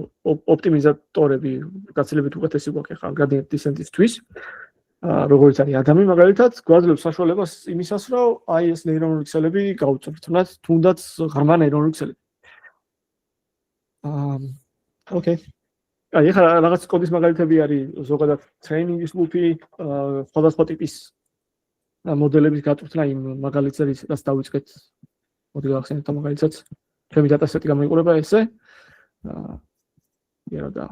ოპტიმიზატორები გაცილებით უკეთესი გვაქვს ახლა gradient descent-ისთვის, როგორც არის ადამი მაგალითად, გვაძლევს საშუალებას იმისას, რომ აი ეს ნეირონული ქსელები გავუწევთ, თუნდაც ღრმა ნეირონული ქსელები. Okay. აი, ახლა რაღაც კოდის მაგალითები არის ზოგადად ტრეინინგის ლუპი, სხვადასხვა ტიპის მოდელების გაწვრთნა იმ მაგალითზე, რაც დავიწყეთ. მოდი გავახსენოთ ამ მაგალითსაც. ჩემი დატასეტი გამოიყურება ესე. და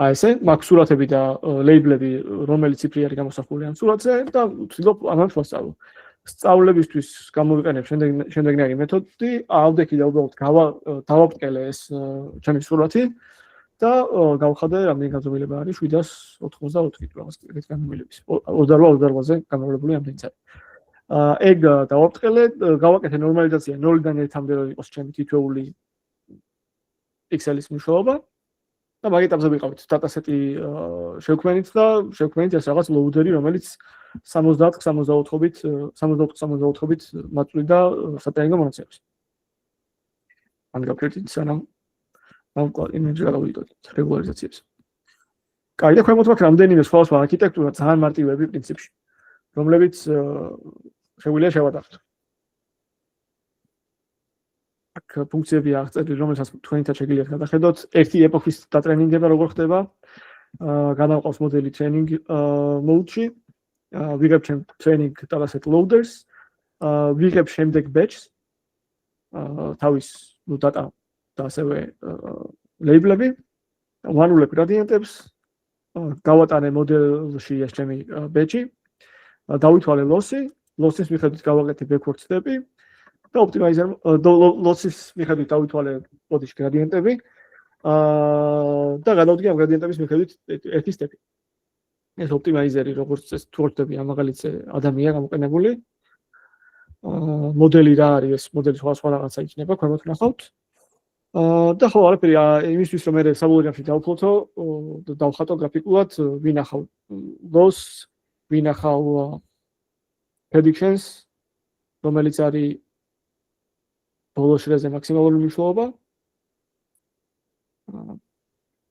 ესე მაქვს სურათები და ლეიბლები, რომელი ციფრი არის გამოსახული ამ სურათზე და ვცდილობ ამას ვასწავლო. სწავლებისთვის გამოვიყენებ შემდეგნაირი მეთოდი, ავდექი და უბრალოდ დავაბრტყელე ეს ჩემი სურათი და გავხადე რამდენი განზომილება არის 794 რაღაც ეგეთ განზომილების 28-28-ზე გამოვლებული ამდენიც არის. ეგ დავაბრტყელე, გავაკეთე ნორმალიზაცია 0-დან 1-მდე რომ იყოს ჩემი თითოეული პიქსელის მნიშვნელობა და მაგ ეტაპზე ვიყავით დატასეტი შევქმნით და შევქმნით ეს რაღაც ლოუდერი, რომელიც 64-64-ობით მაწვდიდა სატრენინგო მონაცემებს. ან გავფერდით სანამ ამ იმეჯი გავიდოდით რეგულარიზაციებს. კაი, და ქვემოთ მაქვს რამდენიმე სხვადასხვა არქიტექტურა ძალიან მარტივები პრინციპში, რომლებიც შეგვიძლია შევადაროთ. აქ ფუნქციები აღწერილი, რომელსაც თქვენითაც შეგიძლიათ გადახედოთ. ერთი ეპოქის დატრენინგება როგორ ხდება, გადავყავს მოდელი ტრეინინგ მოდში. ვიღებ ჩემ ტრეინინგ dataset loaders, ვიღებ შემდეგ batches, თავის data და ასევე ლეიბლები, ვანულებ გრადიენტებს, გავატანე მოდელში ეს ჩემი batch-ი, დავითვალე loss-ის მიხედვით გავაკეთე backward step-ი და optimizer loss-ის მიხედვით დავითვალე body-ში გრადიენტები და გადავდგე ამ გრადიენტების მიხედვით ერთი step-ი. ეს ოპტიმაიზერი როგორც ეს თორტები ამ მაგალითზე ადამიანია გამოყენებული. მოდელი რა არის ეს მოდელი სხვა რაღაცა იქნება, ქვემოთ ნახავთ. და ხო, არაფერი იმისთვის რომ მე საბოლოოში დავფლოთო, დავხატო გრაფიკულად, ვინახავ loss, ვინახავ predictions, რომელიც არის ბოლო შრეზე მაქსიმალური მნიშვნელობა.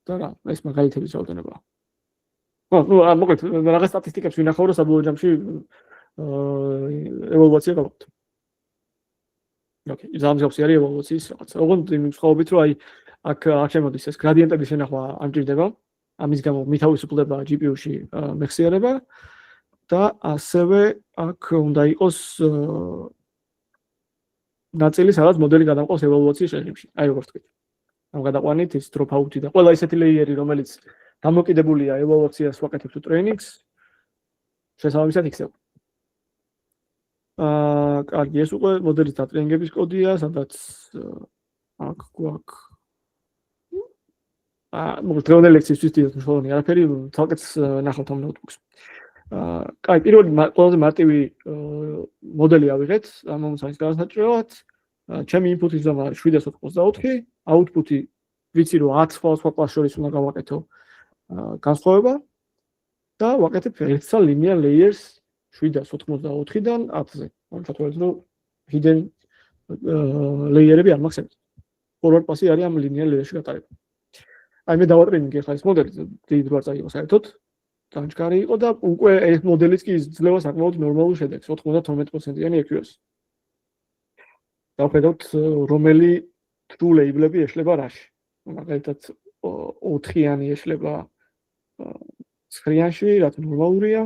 და რა, ეს მაგალითების რაოდენობა. მოკლედ რაღაც სტატისტიკებს ვინახავ რომ საბოლოო ჯამში ევოლუცია გავაკეთე. ოკეი, ზამთრში არის ევოლუციის რაღაცა. ოღონდ იმ მსხვერპლობით რომ აი აქ შემოდის ეს გრადიენტების შენახვა ამჭირდება, ამის გამო მითავისუფლდება GPU-ში მეხსიერება და ასევე აქ უნდა იყოს ნაწილი სადაც მოდელი გადამყავს ევოლუციის რეჟიმში. აი როგორც თქვით. ამ გადაყვანით ის dropout-ი და ყველა ისეთი ლეიერი, რომელიც დამოკიდებულია ევოლუციას ვაკეთებ თუ ტრეინინგს, შესაბამისად იქცევა. კარგი, ეს უკვე მოდელის დატრენინგების კოდია, სადაც აქ გვაქვს მოკლედ დღევანდელი ლექციისთვის დიდად მნიშვნელოვანი არაფერი, თალკეც ნახავთ ამ ნოუთბუქს. კაი, პირველი ყველაზე მარტივი მოდელი ავიღეთ, ამომსანის განსაჭრელად. ჩემი ინპუტის ზომა არის 784, აუთპუტი ვიცი რომ 10 სხვა კლასს შორის უნდა გავაკეთო განსხვავება და ვაკეთებ ერთსა linear layers 784-დან 10-ზე. ამ შემთხვევაში რომ hidden layer-ები არ მაქვს. forward pass-ი არის ამ linear layer-ში გატარება. აი მე დავატრენინგე ხა ეს მოდელი დიდი რვა წაიღო საერთოდ. განჩქარი იყო და უკვე ეს მოდელიც კი ძლევა საკმაოდ ნორმალურ შედეგს 92%-იანი accuracy. დავხედავთ რომელი true label-ები ეშლება რაში. მაგალითად 4-იანი ეშლება 9-იანში, რაც ნორმალურია.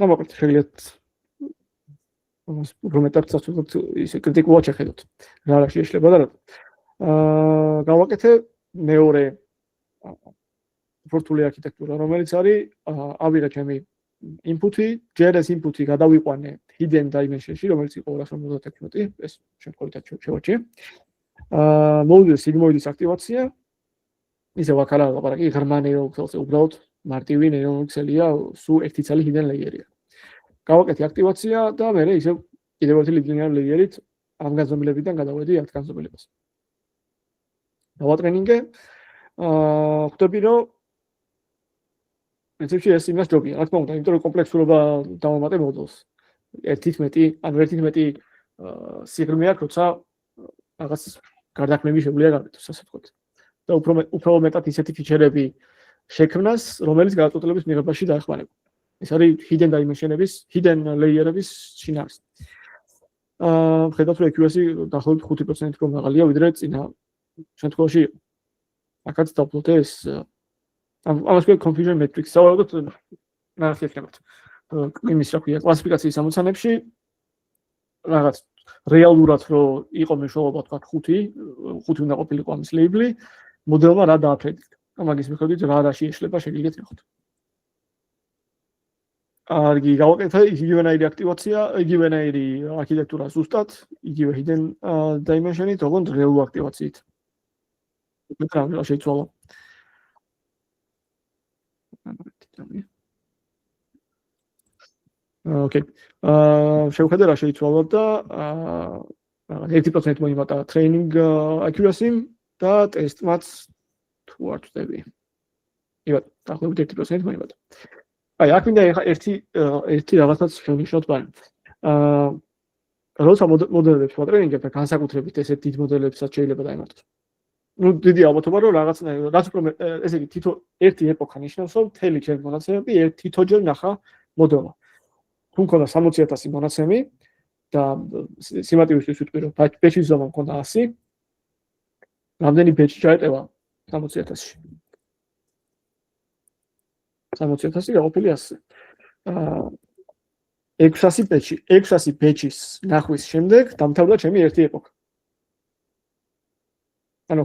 და მოკლედ შეგიძლიათ უფრო მეტად წასულოთ ისე კრიტიკულად შეხედოთ. რა რაში ეშლება და რა. გავაკეთე მეორე ფორტული არქიტექტურა, რომელიც არის ავიღე ჩემი input-ი, JS input-ი გადავიყვანე hidden dimension-ში, რომელიც იყო 256, ეს შემთხვევით შევარჩიე. მოვიდა sigmoid-ის აქტივაცია. ისე ვაკარა ლაპარაკი ღრმა ნეირონქსელზე, უბრალოდ მარტივი ნეირონქსელია, სულ ერთი ცალი hidden layer-ია. გავაკეთე აქტივაცია და მე ისე კიდევ ერთი linear layer-ით ამ განზომილებიდან გადავედი 10 განზომილებას. დავატრენინგე. ხვდები რომ პრინციპში ეს იმას ჯობია, რა თქმა უნდა, იმიტომ რომ კომპლექსურობა დავამატე მოდელს. 1-11, ანუ 1-11 სიღრმე აქვს, როცა რაღაც გარდაქმნები შეგვიძლია გავაკეთოს, ასე ვთქვათ. და უფრო მეტად ისეთი ფიჩერები შექმნას, რომელიც გადაწყვეტილების მიღებაში დაეხმარება. ეს არის hidden dimension-ების, hidden layer-ების შინაარსი. ხედავთ რომ accuracy დაახლოებით 5% უფრო მაღალია, ვიდრე წინა შემთხვევაში იყო. აქაც დავფლობთ ეს ამას ქვია confusion matrix. სავარაუდოდ ნახეთ ხებთ. იმის რა ქვია, კლასიფიკაციის ამოცანებში რაღაც რეალურად რომ იყო მეშველობა თქვა 5 უნდა ყოფილიყო ამის label-ი, მოდელმა რა დააფრენდით. მაგის მიხედვით რა რაში ეშლება შეგიძლიათ ნახოთ. არგი გავაკეთე იგივენაირი აქტივაცია, იგივენაირი არქიტექტურა ზუსტად, იგივე hidden dimension-ით, ოღონდ რეალურ აქტივაციით. მეტად რა შეიცვალა. ოკეი. შევხედე რა შეიცვალა და 1% მოიმატა training accuracy და test-მაც თუ არ ვწდები. იგივე, დაახლოებით 1% მოიმატა. აი, აქ მინდა ერთი რაღაცაც შევნიშნოთ ბანი. როცა მოდელებს ვატრენინგებ და განსაკუთრებით ესეთ დიდ მოდელებსაც შეიძლება დაემატოს. ну დიდი ალბათობა რომ რაღაცნაირად რაც უფრო ესე იგი თითო ერთი ეპოქა ნიშნავს რომ მთელი ჩემი მონაცემები თითოჯერ ნახა მოდელმა. თუ მქონდა 60,000 მონაცემი და სიმატივისთვის ვიტყვი რომ ბეჭის ზომა მქონდა 100, რამდენი ბეჭი ჩაეტევა 60,000-ში? 60,000 გაყოფილი 100. 600 ბეჭის ნახვის შემდეგ დამთავრდა ჩემი ერთი ეპოქა. ანუ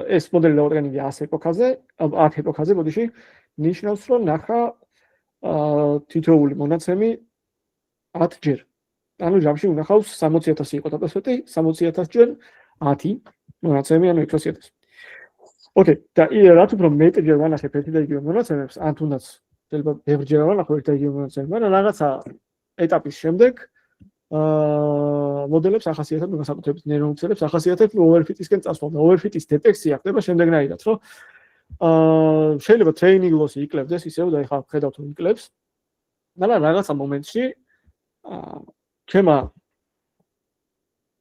ეს მოდელი დავატრენინგე 100 ეპოქაზე, 10 ეპოქაზე, ბოდიში, ნიშნავს რომ ნახა თითოეული მონაცემი 10 ჯერ. ანუ ჯამში უნახავს 60,000 იყო დაპასვეტი, 60,000 ჯერ 10 მონაცემი, ანუ 600,000. ოკეი, და რაც უფრო მეტჯერ ვანახებ ერთი და იგივე მონაცემებს, ან თუნდაც შეიძლება ბევრჯერ ვანახო ერთი და იგივე მონაცემები, მაგრამ რაღაცა ეტაპის შემდეგ მოდელებს ახასიათებ განსაკუთრებით ნეირონქსელებს ახასიათებ overfit-ისკენ წასვლა და overfit-ის დეტექცია ხდება შემდეგნაირად, რომ შეიძლება training loss-ი იკლებს ისევ და ეხლა ხედავთ რომ იკლებს, მაგრამ რაღაცა მომენტში ჩემმა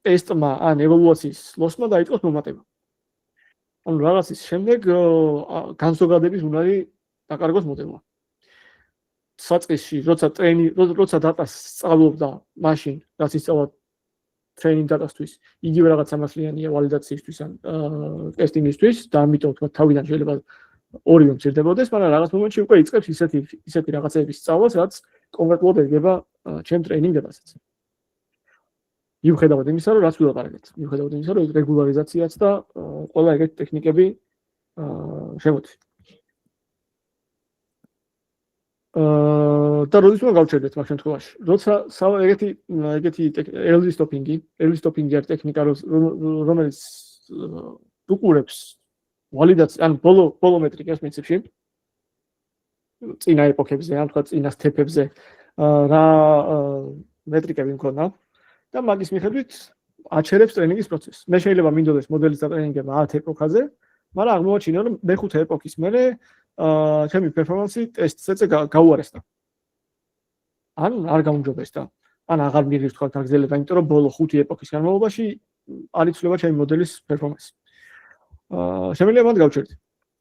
ტესტმა ან ევოლუციის loss-მა დაიწყოს მომატება. ანუ რაღაცის შემდეგ განზოგადების უნარი დაკარგოს მოდელმა. საწყისში როცა დატას სწავლობდა მაშინ რაც ისწავლა training data-სთვის იგივე რაღაც სამართლიანია ვალიდაციისთვის ან ტესტინგისთვის და ამიტომ თქვა თავიდან შეიძლება ორივე მცირდებოდეს, მაგრამ რაღაც მომენტში უკვე იწყებს ისეთი რაღაცების სწავლას, რაც კონკრეტულად ეგება ჩემ training data-საც. მიუხედავად იმისა, რომ რაც ვილაპარაკეთ, მიუხედავად იმისა, რომ რეგულარიზაციაც და ყველა ეგეთი ტექნიკები შემოდის. და როდის უნდა გავჩერდეთ მაგ შემთხვევაში? როცა ეგეთი early stopping-ი არის ტექნიკა, რომელიც უყურებს ვალიდაცია, ან ბოლო მეტრიკას პრინციპში წინა ეპოქებზე, ან თქვა წინა სტეპებზე რა მეტრიკები მქონდა და მაგის მიხედვით აჩერებს ტრენინგის პროცესს. მე შეიძლება მინდოდეს მოდელის დატრენინგება 10 ეპოქაზე, მაგრამ აღმოაჩინე რომ მე-5 ეპოქის მერე ჩემი პერფორმანსი ტესტზე გაუარესდა. ან არ გაუმჯობესდა. ან აღარ მიღებს თქვა გაგრძელება, იმიტომ რომ ბოლო 5 ეპოქის განმავლობაში არ იცვლება ჩემი მოდელის პერფორმანსი. შემიძლია მათ გავჩერდე.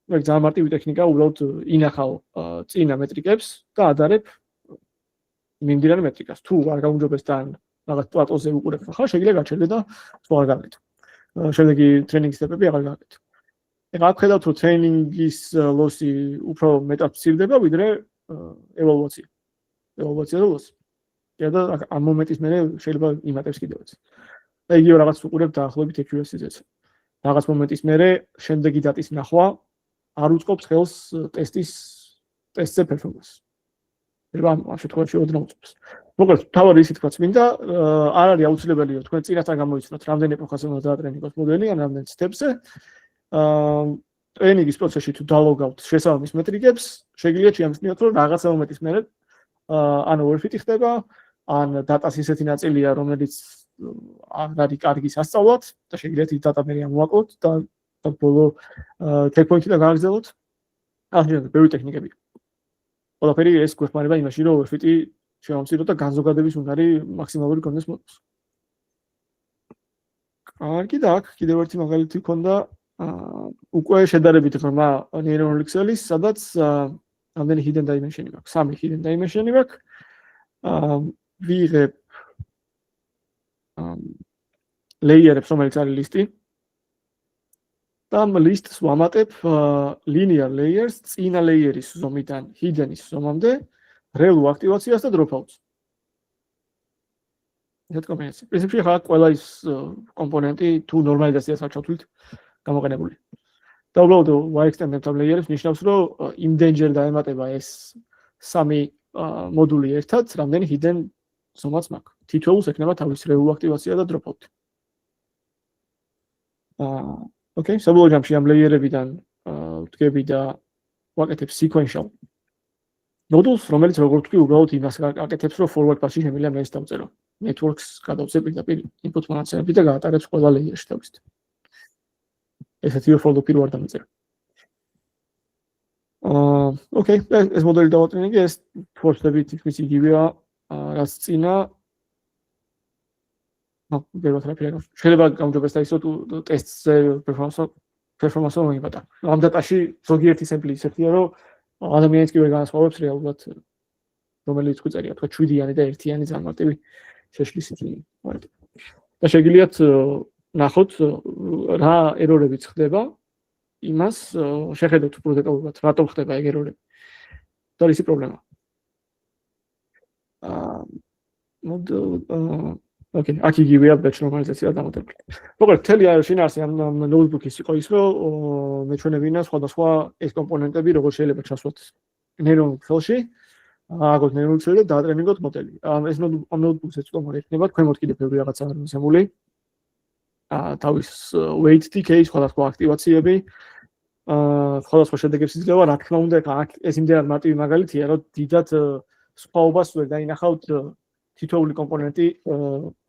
მე ძალიან მარტივი ტექნიკა, უბრალოდ ინახავ წინა მეტრიკებს და ადარებ მიმდინარე მეტრიკას. თუ არ გაუმჯობესდა ან რაღაც პლატოზე უყურებ ხარ, შეიძლება გაჩერდე და სხვა არ გავაკეთო. შემდეგი ტრენინგის სტეპები აღარ გავაკეთო. ეხლა აქ ხედავთ, რომ ტრენინგის ლოსი უფრო მეტად მცირდება, ვიდრე ევოლუცია. ევოლუცია და ლოსი. და ამ მომენტის მერე შეიძლება იმატებს კიდევაც. და იგივე რაღაც უყურებ დაახლოებით accuracy-ზეც. რაღაც მომენტის მერე შემდეგი დატის ნახვა არ უწყობს ხელს ტესტზე პერფორმანსს. ამ შემთხვევაში ოდნავ უწყობს. მოკლედ, თავარი ისიც თქვა წმინდა, არ არის აუცილებელი რომ თქვენ წინასწარ გამოიცნოთ რამდენი ეპოქაზე უნდა დაატრენინგოთ მოდელი ან რამდენი სტეპზე. ტრენინგის პროცესში თუ დალოგავთ შესაბამის მეტრიკებს, შეგიძლიათ შეამჩნიოთ, რომ რაღაცა მომენტის მერე ან overfit ხდება, ან დატას ისეთი ნაწილია, რომელიც არ არის კარგი სასწავლად და შეგიძლიათ ის დატა მე ამოვაკლოთ და ბოლო checkpoint-ი და გააგრძელოთ. ახლა ბევრი ტექნიკები. ყველაფერი ეს გვეხმარება იმაში, რომ overfit-ი შევამციროთ და განზოგადების უნარი მაქსიმალური კონდეს მოდელს. კარგი და აქ კიდევ ერთი მაგალითი მქონდა უკვე შედარებით ღრმა neural XL-ის, სადაც რამდენი hidden dimension-ი მაქვს? 3 hidden dimension-ი მაქვს. ვიღებ layer-ებს, რომელიც არის ლისტი. და ამ ლისტს ვამატებ linear layers წინა layer-ის ზომიდან hidden-ის ზომამდე, relu აქტივაციას და dropout-ს. ესეთ კომბინაცია. პრინციპში ხა ყველა ის კომპონენტი თუ ნორმალიზაციას არ ჩავთვლით გამოყენებული. და უბრალოდ y-extend-ებ ამ layer-ებს ნიშნავს, რომ იმდენჯერ დაემატება ეს 3 მოდული ერთად, რამდენი hidden ზომაც მაქვს. თითოეულს ექნება თავის relu აქტივაცია და dropout. Okay, საბოლოო ჯამში ამ layer-ებიდან ვდგები და ვაკეთებ sequential modules, რომელიც როგორც ვთქვი, უბრალოდ იმას აკეთებს, რომ forward pass-ში შემიძლია მე ეს დავწერო. networks გადავწერ პირდაპირ input მონაცემები და გაატარებს ყველა layer-ში თავის. ესეთი for loop-ი ვარ დამწერე. Okay, ეს მოდელი დავატრენინგე, ეს force-ები თითქმის იგივეა, რაც წინა. შეიძლება გამჯობესდა ისო თუ ტესტზე performance-ო მოიბადა. ამ დატაში ზოგიერთი sample ისეთია, რომ ადამიანიც კი ვერ განასხვავებს რეალურად რომელიც ხვიწერია, თქვა 7-იანი და 1-იანი ძალიან მარტივი შეშლისით. და შეგიძლიათ ნახოთ რა ერორებიც ხდება, იმას შეხედოთ უფრო დეტალურად, რატომ ხდება ეგ ერორები. და ისი პრობლემა. Okay, აქ იგივეა batch normalization-ი დამატებული. მოკლედ, მთელი შინაარსი ამ notebook-ის იყო ის, რომ მეჩვენებინა სხვადასხვა ეს კომპონენტები, როგორ შეიძლება ჩასვათ neural XL-ში, აგოთ neural XL-ი და დაატრენინგოთ მოდელი. ეს ამ notebook-ზე ცოტა იქნება, ქვემოთ კიდევ ბევრი რაღაცა არის მისამული. თავის weight decay, სხვადასხვა აქტივაციები, სხვადასხვა შედეგებს იძლევა, რა თქმა უნდა, აქ ეს იმდენად მარტივი მაგალითია, რომ დიდად სხვაობას ვერ დაინახავთ თითოეული კომპონენტი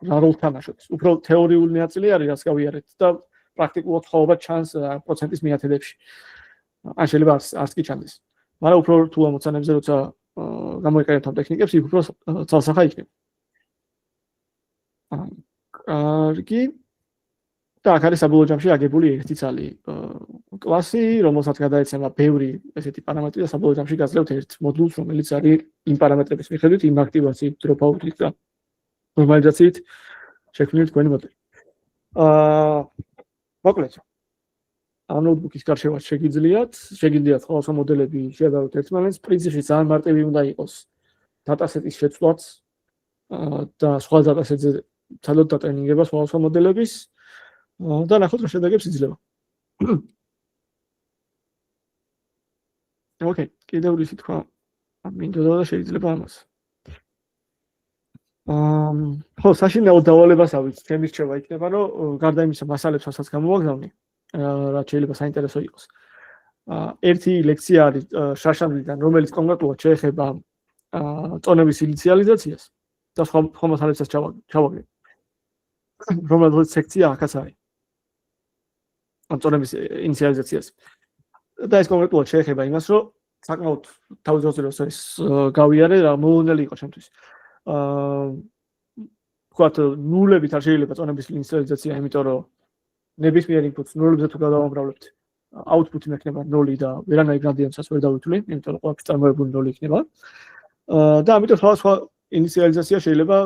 რა როლს თამაშობს. უფრო თეორიული ნაწილი არის, რაც გავიარეთ და პრაქტიკულად სხვაობა ჩანს პროცენტის მიათედებში. ან შეიძლება არც კი ჩანდეს. მაგრამ უფრო რთულ ამოცანებზე, როცა გამოიყენებთ ამ ტექნიკებს, იქ უფრო ცალსახა იქნება. კარგი. და აქ არის საბოლოო ჯამში აგებული ერთი ცალი კლასი, რომელსაც გადაეცემა ბევრი ესეთი პარამეტრი და საბოლოო ჯამში გაძლევთ ერთ მოდულს, რომელიც არის იმ პარამეტრების მიხედვით, იმ აქტივაციით, dropout-ით და ნორმალიზაციით შექმნილი თქვენი მოდელი. მოკლედ, ამ notebook-ის გარშევაც შეგიძლიათ სხვადასხვა მოდელები შეადაროთ ერთმანეთს. პრინციპში ძალიან მარტივი უნდა იყოს dataset-ის შეცვლაც და სხვა dataset-ზე ცალკე დატრენინგება სხვადასხვა მოდელების და ნახოთ რა შედეგებს იძლევა. Okay, კიდევ ისე თქვა მინდოდა და შეიძლება ამას. ხო, საშინაო დავალებასავით ჩემი რჩევა იქნება, რომ გარდა იმისა მასალებსაც გამოვაგზავნი, რაც შეიძლება საინტერესო იყოს. ერთი ლექცია არის შაშანიდან, რომელიც კონკრეტულად შეეხება წონების ინიციალიზაციას და სხვა მასალებს ჩავაგდებ. რომელიც სექცია აქაც არის. წონების ინიციალიზაციას. და ეს კონკრეტულად შეეხება იმას, რომ საკმაოდ თავის დროზე ეს გავიარე რა მოულოდნელი იყო ჩემთვის. ვთქვათ, ნულებით არ შეიძლება წონების ინიციალიზაცია, იმიტომ რომ ნებისმიერ ინფუს ნულებზე თუ გადავამრავლებთ, output-ი მექნება 0 და ვერანაირ გრადიენტსაც ვერ დავითვლი, იმიტომ რომ ყველაფერი წარმოებული 0 იქნება. და ამიტომ სხვა ინიციალიზაცია შეიძლება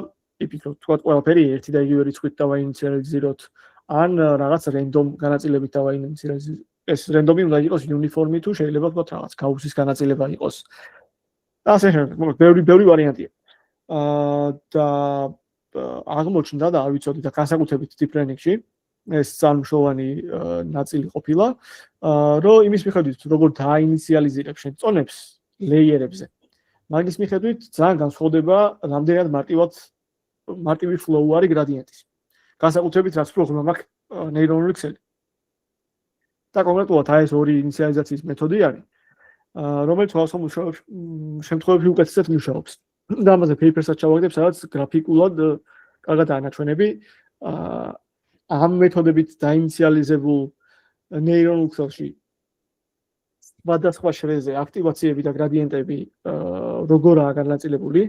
იფიქროთ, ვთქვათ, ყველაფერი ერთი და იგივე რიცხვით დავაინიციალიზიროთ, ან რაღაც random განაწილებით დავაინიციალიზიროთ. ეს random-ი უნდა იყოს uniform-ი თუ შეიძლება ვთქვათ რაღაც გაუსის განაწილება იყოს. ასე შემდეგ, ბევრი ვარიანტია. და აღმოჩნდა და არ ვიცოდი და განსაკუთრებით deep learning-ში ეს წარმშოვანი ნაწილი ყოფილა, რომ იმის მიხედვით როგორ დააინიციალიზირებ შენ წონებს ლეიერებზე. მაგის მიხედვით ძალიან განსხვავდება რამდენად მარტივი flow არის გრადიენტის. განსაკუთრებით რაც უფრო ღრმა მაქვს ნეირონული ქსელი. და კონკრეტულად ეს ორი ინიციალიზაციის მეთოდი არის, რომელიც სხვადასხვა შემთხვევებში უკეთესად მუშაობს. და ამაზე paper-საც ჩავაგდებ, სადაც გრაფიკულად კარგად ანაჩვენები ამ მეთოდებით დაინიციალიზებულ ნეირონულ ქსელში სხვადასხვა შრეზე აქტივაციები და გრადიენტები როგორაა განაწილებული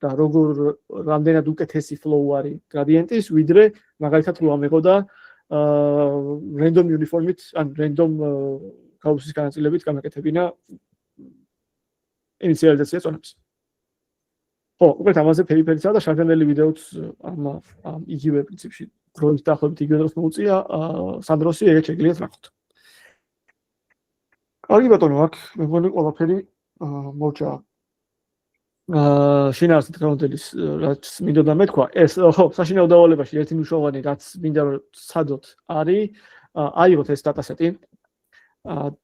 და რამდენად უკეთესი flow არის გრადიენტის, ვიდრე მაგალითად რო ამეღოდა random uniform-ით, ან random გაუსის განაწილებით გამეკეთებინა ინიციალიზაცია წონებს. ხო, უბრალოდ ამაზე paper-ისა და შარდენელი ვიდეოც ამ იგივე პრინციპში დროის დაახლოებით იგივე დროს მოუწია სანდროსი ეგეთ შეგიძლიათ ნახოთ. კარგი ბატონო, აქ მეგონი ყველაფერი მოვჭა. შინაარსით გამოდელის რაც მინდოდა მეთქვა, ეს ხო, საშინაო დავალებაში ერთი მნიშვნელოვანი რაც მინდა რომ სცადოთ არის აიღოთ ეს დატასეტი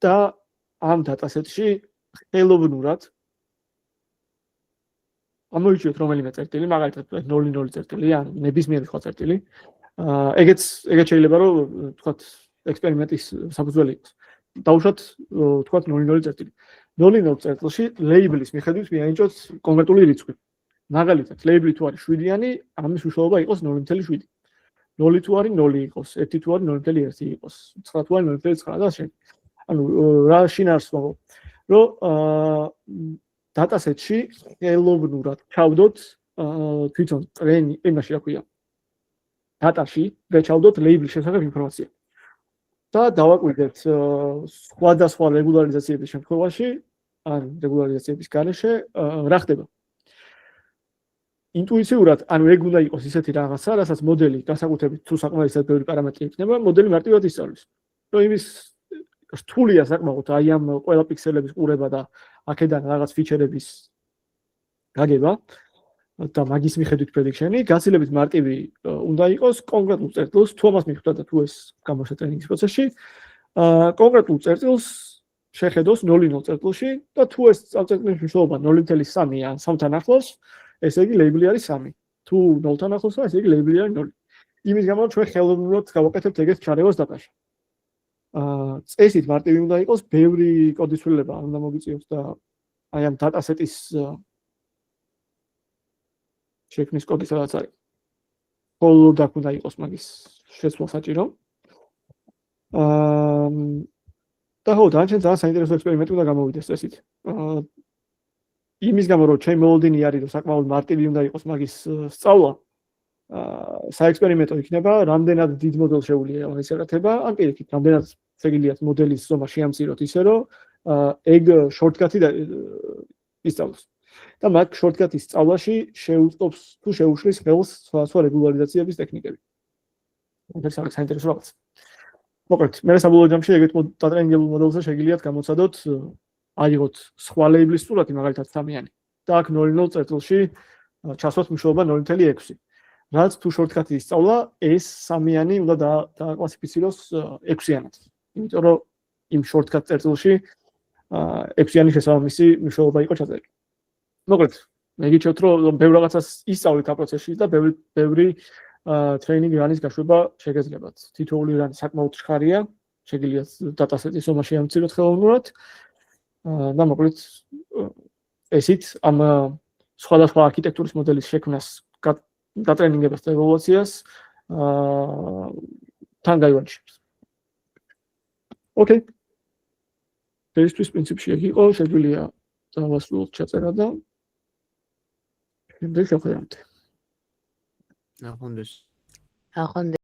და ამ დატასეტში ხელოვნურად ამოიჭიოთ რომელიმე წერტილი, მაგალითად 0.0 წერტილი ან ნებისმიერი სხვა წერტილი. ეგეც შეიძლება რომ ვთქვათ ექსპერიმენტის საფუძველი იყოს. დავუშვათ ვთქვათ 0.0 წერტილი. 0.0 წერტილში ლეიბლის მიხედვით მიაინჭოთ კონკრეტული რიცხვი. მაგალითად, ლეიბლი თუ არის 7-იანი, ამის უშუალობა იყოს 0.7. 0 თუ არის 0 იყოს, 1 თუ არის 0.1 იყოს, 9 თუ არის 0.9 და ასე. ანუ რა შინაარსს მოვა, რომ დატასეტში ხელოვნურად ჩავდოთ თვითონ იმაში რა ქვია დატაში ვეჩავდოთ ლეიბლის შესახებ ინფორმაცია და დავაკვირდეთ სხვადასხვა რეგულარიზაციების შემთხვევაში ან რეგულარიზაციების გარეშე რა ხდება. ინტუიციურად ანუ ეგ უნდა იყოს ისეთი რაღაცა, რასაც მოდელი განსაკუთრებით თუ საკმარისად ბევრი პარამეტრი იქნება, მოდელი მარტივად ისწავლის. რომ იმის რთულია საკმაოდ აი ამ ყველა პიქსელების ყურება და აქედან რაღაც ფიჩერების გაგება და მაგის მიხედვით პრედიქშენი გაცილებით მარტივი უნდა იყოს კონკრეტულ წერტილს, თუ ამას მიხვდა და თუ ეს გამოსა ტრენინგის პროცესში, კონკრეტულ წერტილს შეხედოს 0.0 წერტილში და თუ ეს წერტილის მნიშვნელობა 0.3 ან 3-თან ახლოს, ესე იგი ლეიბლი არის 3. თუ 0-თან ახლოსაა, ესე იგი ლეიბლი არის 0. იმის გამო ჩვენ ხელოვნურად გავაკეთებთ ეგეთ ჩარევას დატაში. წესით მარტივი უნდა იყოს, ბევრი კოდის ცვლილება არ უნდა მოგიწიოს და აი ამ დატასეტის შექმნის კოდი სადაც არის. ხოლოდ აქ უნდა იყოს მაგის შეცვლა საჭირო. და ხო, ძალიან საინტერესო ექსპერიმენტი უნდა გამოვიდეს წესით. იმის გამო, რომ ჩემი მოლოდინი არის, რომ საკმაოდ მარტივი უნდა იყოს მაგის სწავლა, საექსპერიმენტო იქნება, რამდენად დიდ მოდელს შეუძლია აღიარება, ან პირიქით, რამდენად შეგიძლიათ მოდელის ზომა შეამციროთ ისე, რომ ეგ შორტკატი ისწავლოს. და მაგ შორტკატის სწავლაში შეუწყობს თუ შეუშლის ხელს სხვა რეგულარიზაციების ტექნიკები. ეს არის საინტერესო რაღაც. მოკლედ, მე საბოლოო ჯამში ეგეთ დატრენინგებულ მოდელზე შეგიძლიათ გამოცადოთ, აიღოთ სხვა ლეიბლის სურათი, მაგალითად 3-იანი. და აქ 0.0 წერტილში ჩასვათ მნიშვნელობა 0.6. რაც თუ შორტკატი ისწავლა, ეს 3-იანი უნდა დააკლასიფიციროს 6-იანად. იმიტომ რომ იმ შორტკატ წერტილში 6-იანი შესაბამისი მნიშვნელობა იყო ჩაწერილი. მოკლედ, მე გიჩვენებთ, რომ ბევრ რაღაცას ისწავლეთ ამ პროცესში და ბევრი ტრეინინგ რანის გაშვება შეგეძლებათ. თითოეული რანი საკმაოდ ცხარია, შეგიძლიათ დატასეტის ზომაში ამციროთ ხელოვნურად და მოკლედ ესით ამ სხვადასხვა არქიტექტურის მოდელის შექმნას, გატრენინგებას და ევოლუციას თან გაივარჯიშებს. ოკეი. დღეისთვის პრინციპში ეგ იყო, შეგვიძლია დავასრულოთ ჩაწერა და შემდეგ შევხვდებით. ნახვამდის. ახონდე